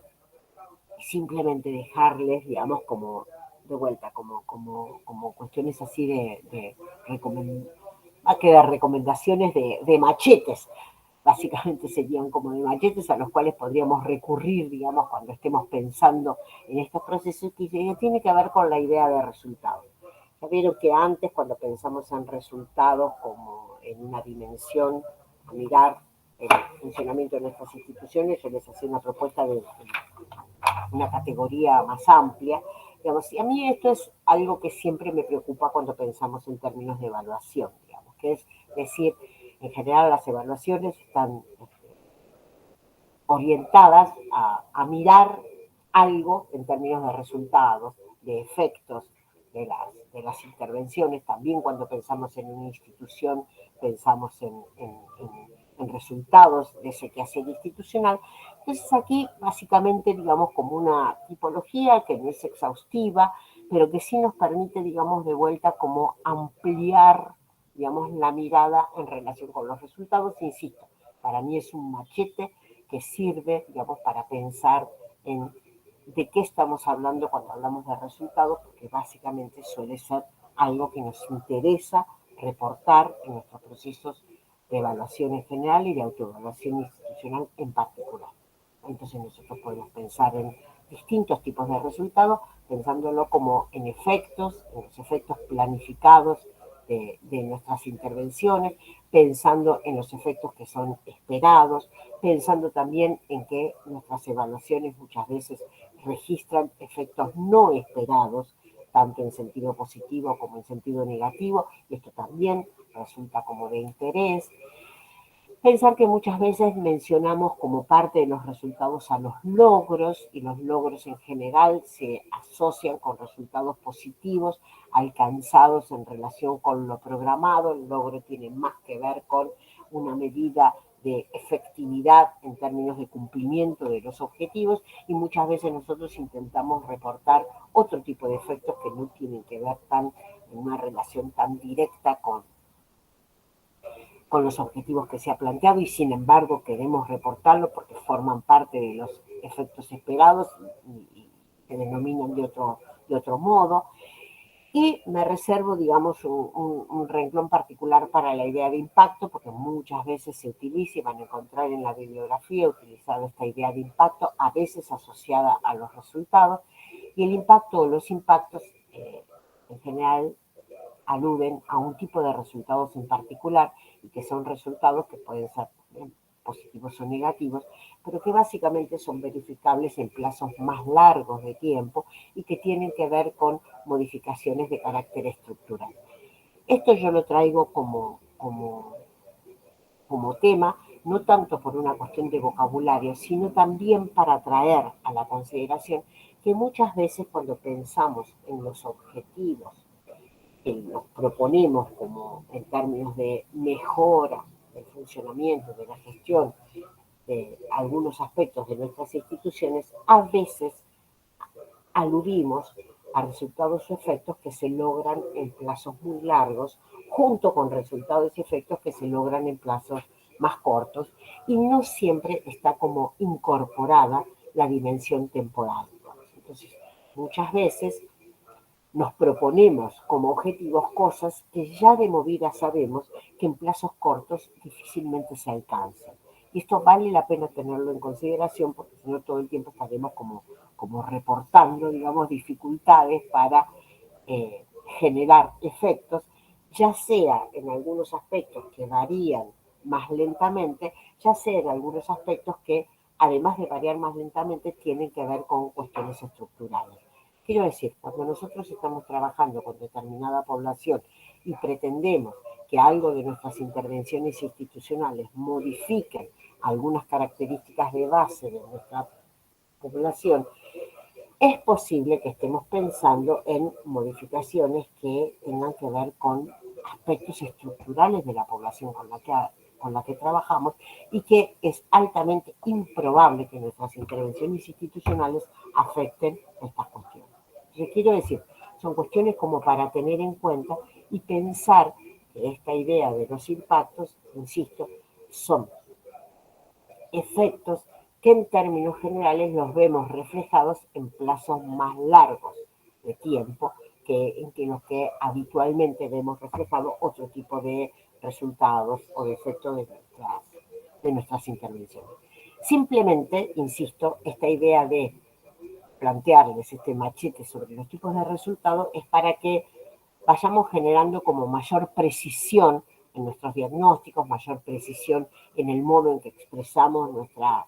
y simplemente dejarles, digamos, como de vuelta, como cuestiones así va a quedar recomendaciones de machetes. Básicamente serían como de machetes a los cuales podríamos recurrir, digamos, cuando estemos pensando en estos procesos que tiene que ver con la idea de resultados. Ya vieron que antes, cuando pensamos en resultados como en una dimensión a mirar el funcionamiento de nuestras instituciones, yo les hacía una propuesta de una categoría más amplia, digamos, y a mí esto es algo que siempre me preocupa cuando pensamos en términos de evaluación, digamos, que es decir, en general las evaluaciones están orientadas a mirar algo en términos de resultados, de efectos de las intervenciones. También cuando pensamos en una institución, pensamos en resultados de ese quehacer institucional. Entonces aquí básicamente, digamos, como una tipología que no es exhaustiva, pero que sí nos permite, digamos, de vuelta como ampliar, digamos, la mirada en relación con los resultados. Insisto, para mí es un machete que sirve, digamos, para pensar en de qué estamos hablando cuando hablamos de resultados, porque básicamente suele ser algo que nos interesa reportar en nuestros procesos de evaluación en general y de autoevaluación institucional en particular. Entonces nosotros podemos pensar en distintos tipos de resultados, pensándolo como en los efectos planificados de nuestras intervenciones, pensando en los efectos que son esperados, pensando también en que nuestras evaluaciones muchas veces registran efectos no esperados, tanto en sentido positivo como en sentido negativo, y esto también resulta como de interés. Pensar que muchas veces mencionamos como parte de los resultados a los logros, y los logros en general se asocian con resultados positivos alcanzados en relación con lo programado. El logro tiene más que ver con una medida de efectividad en términos de cumplimiento de los objetivos, y muchas veces nosotros intentamos reportar otro tipo de efectos que no tienen que ver en una relación tan directa con los objetivos que se ha planteado, y sin embargo queremos reportarlo porque forman parte de los efectos esperados y se denominan de otro modo. Y me reservo, digamos, un renglón particular para la idea de impacto, porque muchas veces se utiliza, y van a encontrar en la bibliografía utilizada esta idea de impacto, a veces asociada a los resultados, y el impacto o los impactos en general aluden a un tipo de resultados en particular, y que son resultados que pueden ser positivos o negativos, pero que básicamente son verificables en plazos más largos de tiempo y que tienen que ver con modificaciones de carácter estructural. Esto yo lo traigo como tema, no tanto por una cuestión de vocabulario, sino también para traer a la consideración que muchas veces cuando pensamos en los objetivos que nos proponemos como en términos de mejora del funcionamiento, de la gestión de algunos aspectos de nuestras instituciones, a veces aludimos a resultados o efectos que se logran en plazos muy largos, junto con resultados y efectos que se logran en plazos más cortos, y no siempre está como incorporada la dimensión temporal. Entonces, muchas veces nos proponemos como objetivos cosas que ya de movida sabemos que en plazos cortos difícilmente se alcanzan. Y esto vale la pena tenerlo en consideración, porque si no todo el tiempo estaremos como reportando, digamos, dificultades para generar efectos, ya sea en algunos aspectos que varían más lentamente, ya sea en algunos aspectos que, además de variar más lentamente, tienen que ver con cuestiones estructurales. Quiero decir, cuando nosotros estamos trabajando con determinada población y pretendemos que algo de nuestras intervenciones institucionales modifiquen algunas características de base de nuestra población, es posible que estemos pensando en modificaciones que tengan que ver con aspectos estructurales de la población con la que trabajamos, y que es altamente improbable que nuestras intervenciones institucionales afecten estas cuestiones. Entonces, quiero decir, son cuestiones como para tener en cuenta y pensar que esta idea de los impactos, insisto, son efectos que en términos generales los vemos reflejados en plazos más largos de tiempo en que los que habitualmente vemos reflejados otro tipo de resultados o de efectos de nuestras intervenciones. Simplemente, insisto, esta idea de plantearles este machete sobre los tipos de resultados es para que vayamos generando como mayor precisión en nuestros diagnósticos, mayor precisión en el modo en que expresamos nuestras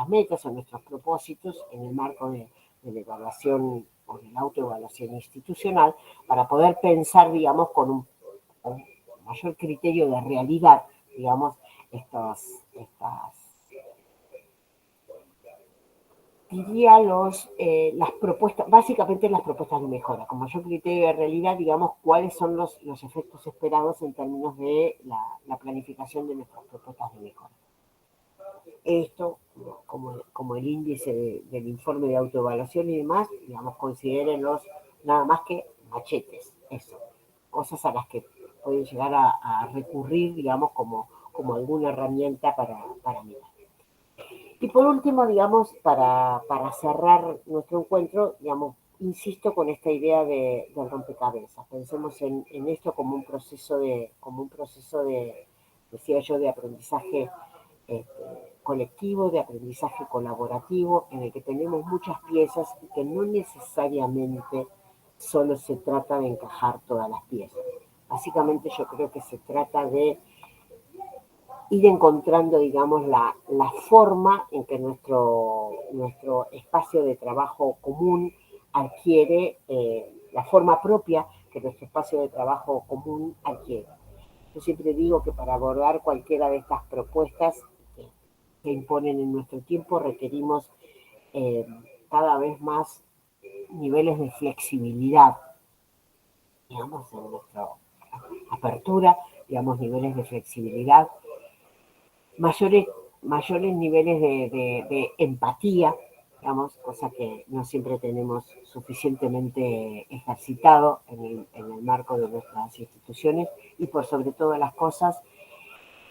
metas o nuestros propósitos en el marco de la evaluación o de la autoevaluación institucional, para poder pensar, digamos, con un mayor criterio de realidad, digamos, diría las propuestas, básicamente las propuestas de mejora, con mayor criterio de realidad, digamos, cuáles son los efectos esperados en términos de la planificación de nuestras propuestas de mejora. Esto, como el índice del informe de autoevaluación y demás, digamos, considérenlos nada más que machetes, eso, cosas a las que pueden llegar a recurrir, digamos, como alguna herramienta para mirar. Y por último, digamos, para cerrar nuestro encuentro, digamos, insisto con esta idea de rompecabezas. Pensemos en esto como un proceso de, decía yo, de aprendizaje colectivo, de aprendizaje colaborativo, en el que tenemos muchas piezas y que no necesariamente solo se trata de encajar todas las piezas. Básicamente yo creo que se trata de ir encontrando, digamos, la forma en que nuestro espacio de trabajo común adquiere, la forma propia que nuestro espacio de trabajo común adquiere. Yo siempre digo que para abordar cualquiera de estas propuestas que imponen en nuestro tiempo requerimos cada vez más niveles de flexibilidad, digamos, en nuestra apertura, digamos, niveles de flexibilidad, mayores, mayores niveles de empatía, digamos, cosa que no siempre tenemos suficientemente ejercitado en el marco de nuestras instituciones, y por sobre todas las cosas,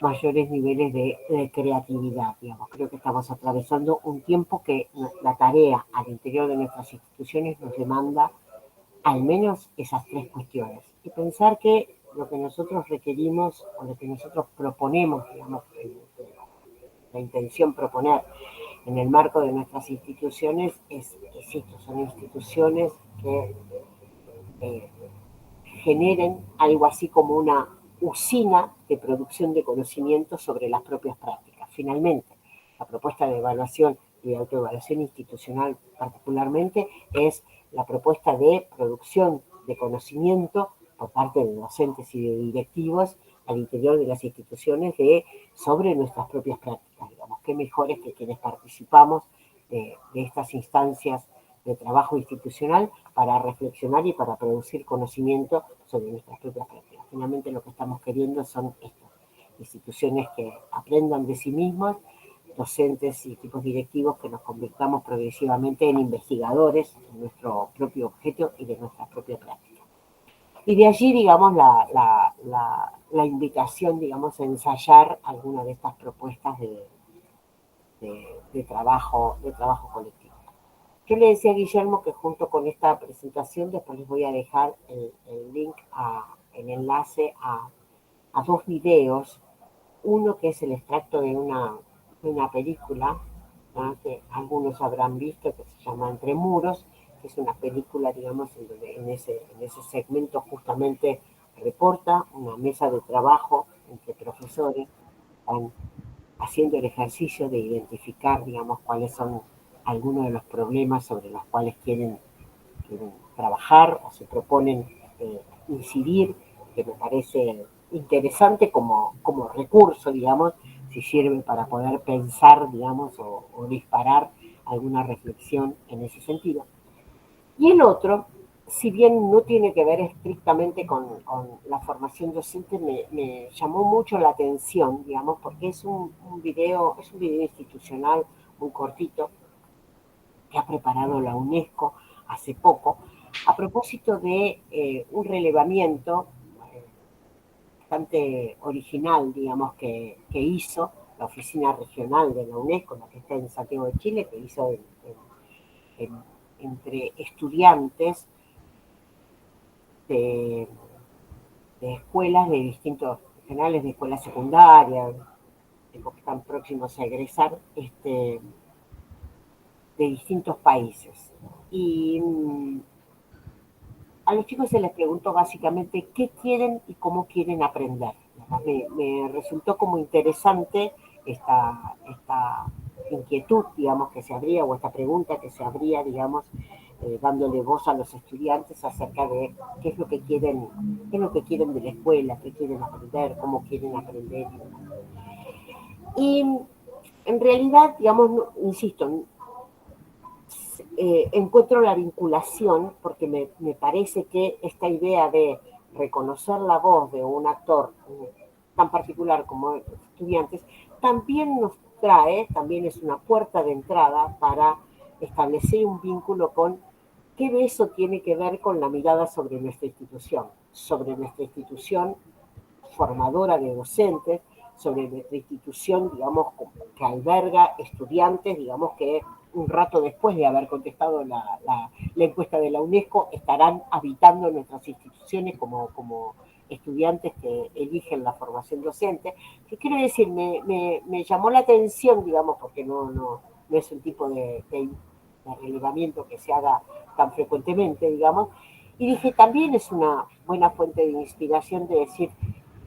mayores niveles de creatividad, digamos. Creo que estamos atravesando un tiempo que la tarea al interior de nuestras instituciones nos demanda al menos esas tres cuestiones. Y pensar que lo que nosotros requerimos o lo que nosotros proponemos, digamos, la intención proponer en el marco de nuestras instituciones es esto, son instituciones que eh, generen algo así como una usina de producción de conocimiento sobre las propias prácticas. Finalmente, la propuesta de evaluación y de autoevaluación institucional particularmente es la propuesta de producción de conocimiento por parte de docentes y de directivos al interior de las instituciones sobre nuestras propias prácticas. Digamos, qué mejores que quienes participamos de estas instancias de trabajo institucional para reflexionar y para producir conocimiento sobre nuestras propias prácticas. Finalmente lo que estamos queriendo son estas instituciones que aprendan de sí mismas, docentes y equipos directivos que nos convirtamos progresivamente en investigadores de nuestro propio objeto y de nuestras propias prácticas. Y de allí, digamos, la invitación, digamos, a ensayar alguna de estas propuestas de trabajo colectivo. Yo le decía a Guillermo que junto con esta presentación después les voy a dejar el link, el enlace a dos videos. Uno que es el extracto de una película, ¿no?, que algunos habrán visto, que se llama Entre Muros, que es una película, digamos, en ese segmento justamente reporta una mesa de trabajo entre profesores, están haciendo el ejercicio de identificar, digamos, cuáles son algunos de los problemas sobre los cuales quieren trabajar o se proponen incidir, que me parece interesante como recurso, digamos, si sirve para poder pensar, digamos, o disparar alguna reflexión en ese sentido. Y el otro, si bien no tiene que ver estrictamente con la formación docente, me llamó mucho la atención, digamos, porque es un video institucional muy cortito que ha preparado la UNESCO hace poco, a propósito de un relevamiento bastante original, digamos, que hizo la oficina regional de la UNESCO, la que está en Santiago de Chile, que hizo entre estudiantes de escuelas de distintos, generales de escuelas secundarias, que están próximos a egresar, de distintos países. Y a los chicos se les preguntó básicamente qué quieren y cómo quieren aprender. Me resultó como interesante esta inquietud, digamos, que se abría, o esta pregunta que se abría, digamos, dándole voz a los estudiantes acerca de qué es lo que quieren de la escuela, qué quieren aprender, cómo quieren aprender. Y en realidad, digamos, insisto, encuentro la vinculación, porque me parece que esta idea de reconocer la voz de un actor tan particular como estudiantes, también nos trae, también es una puerta de entrada para establecer un vínculo con qué de eso tiene que ver con la mirada sobre nuestra institución formadora de docentes, sobre nuestra institución, digamos, que alberga estudiantes, digamos, que un rato después de haber contestado la encuesta de la UNESCO, estarán habitando nuestras instituciones como estudiantes que eligen la formación docente. ¿Qué quiero decir? Me llamó la atención, digamos, porque no es un tipo de relevamiento que se haga tan frecuentemente, digamos, y dije, también es una buena fuente de inspiración de decir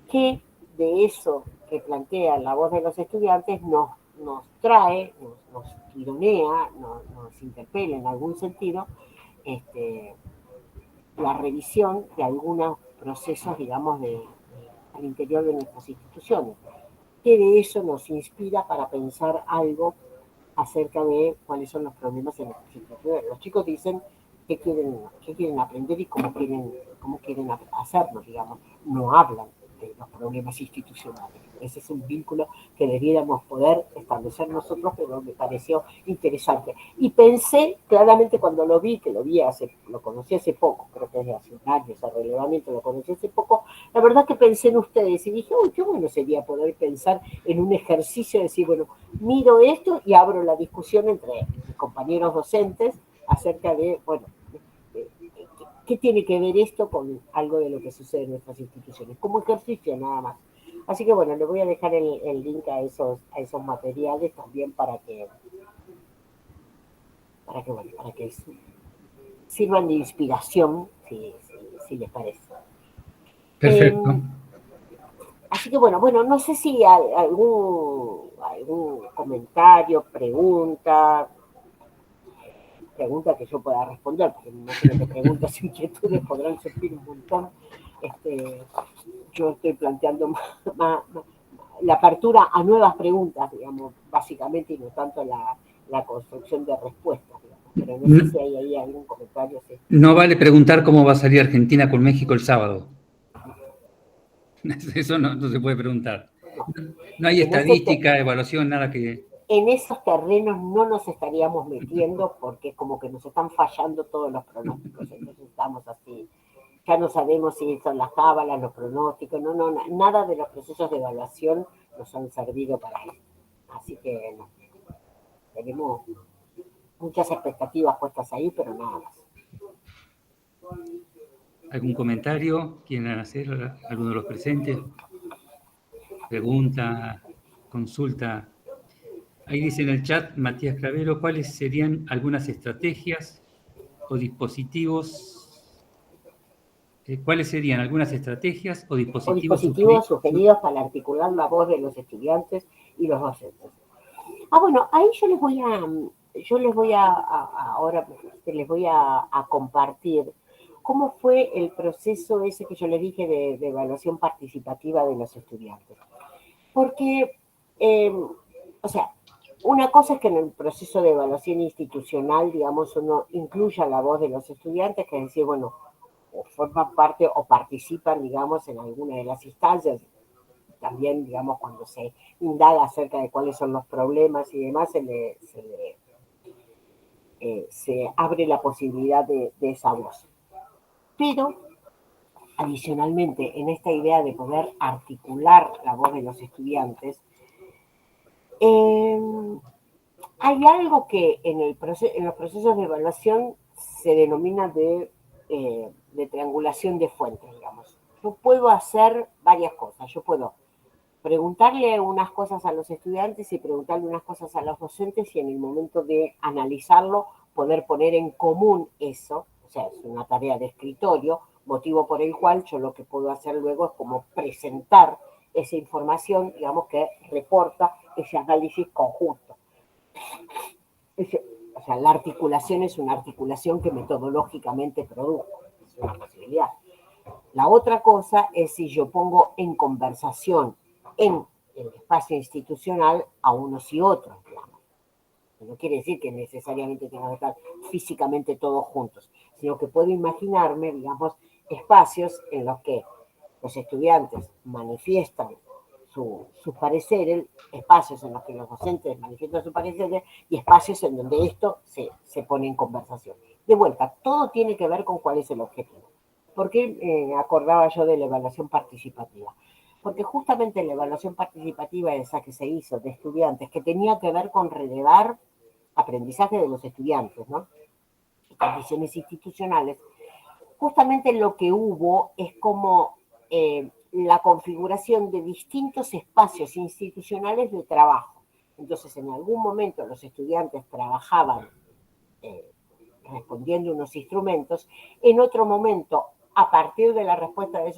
que de eso que plantea la voz de los estudiantes nos trae, nos tironea, nos interpela en algún sentido la revisión de algunos procesos, digamos, al interior de nuestras instituciones. Que de eso nos inspira para pensar algo acerca de cuáles son los problemas en nuestras instituciones. Los chicos dicen qué quieren aprender y cómo quieren hacerlo, digamos. No hablan de los problemas institucionales. Ese es un vínculo que debiéramos poder establecer nosotros, pero me pareció interesante. Y pensé claramente cuando lo vi, que lo conocí hace poco, creo que es de hace un año, ese relevamiento lo conocí hace poco, la verdad que pensé en ustedes y dije, uy, qué bueno sería poder pensar en un ejercicio de decir, bueno, miro esto y abro la discusión entre mis compañeros docentes acerca de, bueno, ¿qué tiene que ver esto con algo de lo que sucede en nuestras instituciones? Como ejercicio nada más. Así que bueno, le voy a dejar el link a esos materiales también para que sirvan de inspiración, si les parece. Perfecto. Así que bueno, no sé si algún comentario, pregunta que yo pueda responder, porque me imagino que preguntas e inquietudes podrán surgir un montón. Yo estoy planteando la apertura a nuevas preguntas, digamos, básicamente, y no tanto la construcción de respuestas, digamos. Pero no sé si hay ahí algún comentario. Sí. No vale preguntar cómo va a salir Argentina con México el sábado. Eso no se puede preguntar. No hay estadística, evaluación, nada que... En esos terrenos no nos estaríamos metiendo porque es como que nos están fallando todos los pronósticos. Entonces estamos así. Ya no sabemos si son las cábalas, los pronósticos, nada de los procesos de evaluación nos han servido para esto. Así que no, tenemos muchas expectativas puestas ahí, pero nada más. ¿Algún comentario quieren hacer alguno de los presentes? Pregunta, consulta. Ahí dice en el chat Matías Clavero, ¿cuáles serían algunas estrategias o dispositivos? ¿Cuáles serían algunas estrategias o dispositivos sugeridos para articular la voz de los estudiantes y los docentes? Bueno, ahí yo les voy a ahora les voy a compartir cómo fue el proceso ese que yo les dije de evaluación participativa de los estudiantes. Porque, o sea, una cosa es que en el proceso de evaluación institucional, digamos, uno incluya la voz de los estudiantes, que es decir, bueno, o forman parte o participan, digamos, en alguna de las instancias. También, digamos, cuando se indaga acerca de cuáles son los problemas y demás, se abre la posibilidad de esa voz. Pero, adicionalmente, en esta idea de poder articular la voz de los estudiantes, hay algo que en los procesos de evaluación se denomina de triangulación de fuentes, digamos. Yo puedo hacer varias cosas. Yo puedo preguntarle unas cosas a los estudiantes y preguntarle unas cosas a los docentes y en el momento de analizarlo poder poner en común eso, o sea, es una tarea de escritorio, motivo por el cual yo lo que puedo hacer luego es como presentar esa información, digamos, que reporta ese análisis conjunto. O sea, la articulación es una articulación que metodológicamente produjo, es una posibilidad. La otra cosa es si yo pongo en conversación en el espacio institucional a unos y otros, digamos. No quiere decir que necesariamente tengan que estar físicamente todos juntos, sino que puedo imaginarme, digamos, espacios en los que los estudiantes manifiestan sus pareceres, espacios en los que los docentes manifiestan sus pareceres y espacios en donde esto se pone en conversación. De vuelta, todo tiene que ver con cuál es el objetivo. ¿Por qué acordaba yo de la evaluación participativa? Porque justamente la evaluación participativa esa que se hizo de estudiantes, que tenía que ver con relevar aprendizaje de los estudiantes, ¿no? Y condiciones institucionales, justamente lo que hubo es como la configuración de distintos espacios institucionales de trabajo. Entonces, en algún momento los estudiantes trabajaban respondiendo unos instrumentos, en otro momento, a partir de la respuesta de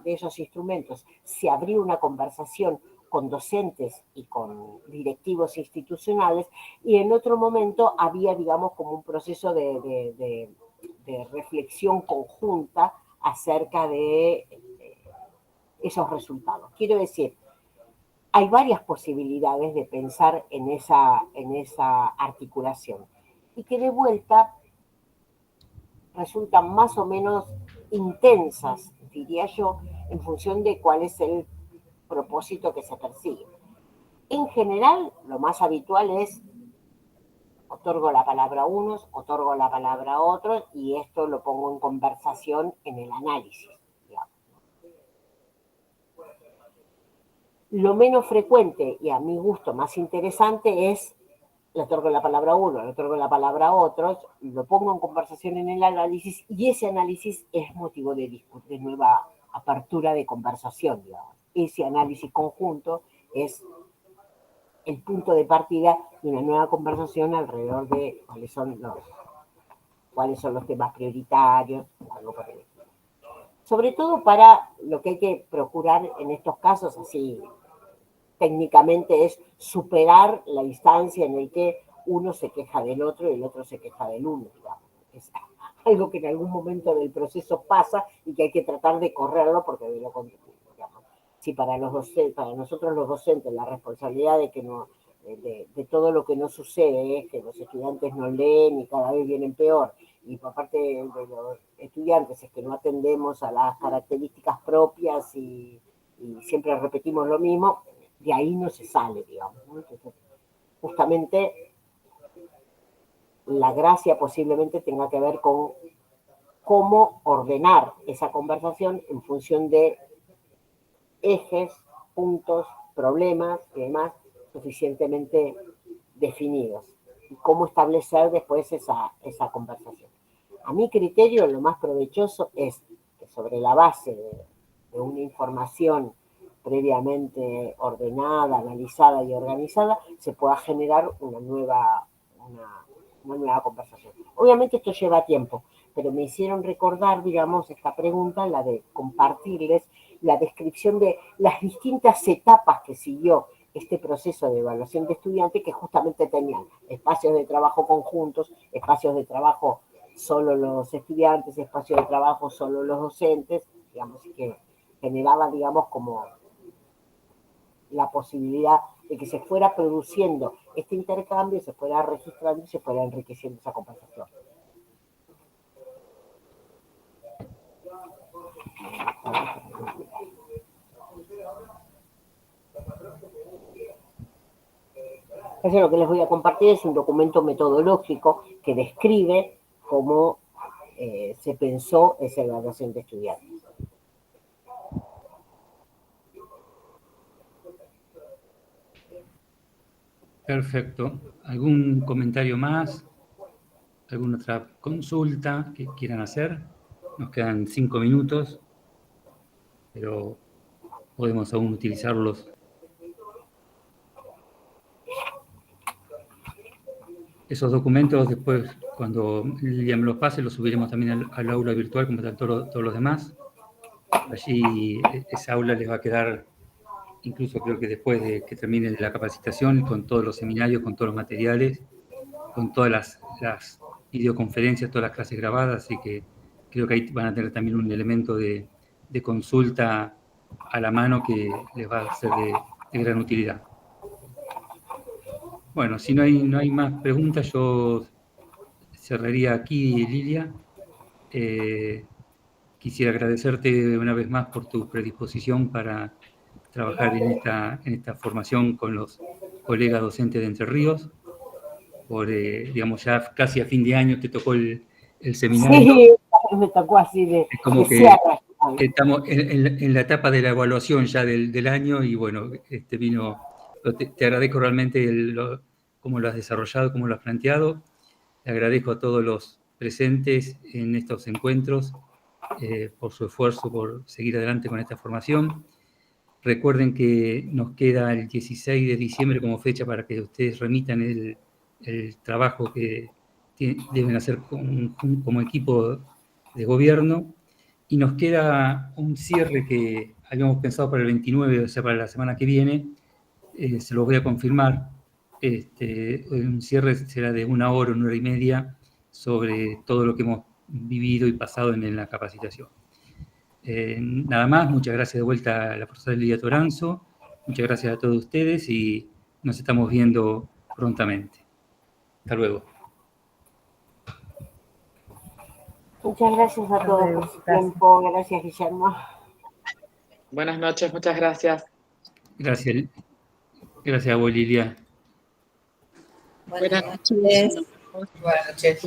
esos instrumentos, se abrió una conversación con docentes y con directivos institucionales, y en otro momento había, digamos, como un proceso de reflexión conjunta acerca de esos resultados. Quiero decir, hay varias posibilidades de pensar en esa articulación y que de vuelta resultan más o menos intensas, diría yo, en función de cuál es el propósito que se persigue. En general, lo más habitual es otorgo la palabra a unos, otorgo la palabra a otros, y esto lo pongo en conversación en el análisis, digamos. Lo menos frecuente y a mi gusto más interesante es le otorgo la palabra a uno, le otorgo la palabra a otros, lo pongo en conversación en el análisis, y ese análisis es motivo de nueva apertura de conversación, digamos. Ese análisis conjunto es el punto de partida de una nueva conversación alrededor de cuáles son los temas prioritarios, algo por el estilo. Sobre todo para lo que hay que procurar en estos casos, así técnicamente, es superar la instancia en la que uno se queja del otro y el otro se queja del uno, digamos. Es algo que en algún momento del proceso pasa y que hay que tratar de correrlo, porque de lo contrario, digamos, si para nosotros los docentes la responsabilidad de todo lo que no sucede es que los estudiantes no leen y cada vez vienen peor, y por parte de los estudiantes es que no atendemos a las características propias y siempre repetimos lo mismo, de ahí no se sale, digamos, ¿no? Entonces, justamente la gracia posiblemente tenga que ver con cómo ordenar esa conversación en función de ejes, puntos, problemas y demás suficientemente definidos, y cómo establecer después esa conversación. A mi criterio, lo más provechoso es que sobre la base de una información previamente ordenada, analizada y organizada, se pueda generar una nueva conversación. Obviamente esto lleva tiempo, pero me hicieron recordar, digamos, esta pregunta, la de compartirles la descripción de las distintas etapas que siguió este proceso de evaluación de estudiantes, que justamente tenían espacios de trabajo conjuntos, espacios de trabajo solo los estudiantes, espacios de trabajo solo los docentes, digamos, que generaba, digamos, como la posibilidad de que se fuera produciendo este intercambio, se fuera registrando y se fuera enriqueciendo esa conversación. Eso lo que les voy a compartir es un documento metodológico que describe cómo se pensó esa evaluación de estudiantes. Perfecto. ¿Algún comentario más? ¿Alguna otra consulta que quieran hacer? Nos quedan 5 minutos, pero podemos aún utilizarlos. Esos documentos después, cuando Lilia me los pase, los subiremos también al aula virtual, como están todos los demás. Allí esa aula les va a quedar, incluso creo que después de que termine la capacitación, con todos los seminarios, con todos los materiales, con todas las videoconferencias, todas las clases grabadas, así que creo que ahí van a tener también un elemento de consulta a la mano que les va a ser de gran utilidad. Bueno, si no hay más preguntas, yo cerraría aquí, Lilia. Quisiera agradecerte una vez más por tu predisposición para trabajar en esta formación con los colegas docentes de Entre Ríos. Digamos, ya casi a fin de año te tocó el seminario. Sí, me tocó así de cierre. Estamos en la etapa de la evaluación ya del año, y bueno, te agradezco realmente cómo lo has desarrollado, cómo lo has planteado. Le agradezco a todos los presentes en estos encuentros por su esfuerzo, por seguir adelante con esta formación. Recuerden que nos queda el 16 de diciembre como fecha para que ustedes remitan el trabajo que deben hacer como equipo de gobierno, y nos queda un cierre que habíamos pensado para el 29, o sea, para la semana que viene. Se los voy a confirmar. Un cierre será de 1 hora, 1 hora y media, sobre todo lo que hemos vivido y pasado en la capacitación. Nada más, muchas gracias de vuelta a la profesora Lidia Toranzo, muchas gracias a todos ustedes y nos estamos viendo prontamente. Hasta luego. Muchas gracias a todos por su tiempo. Gracias, Guillermo. Buenas noches, muchas gracias. Gracias, gracias a vos, Lilia. Buenas noches. Buenas noches.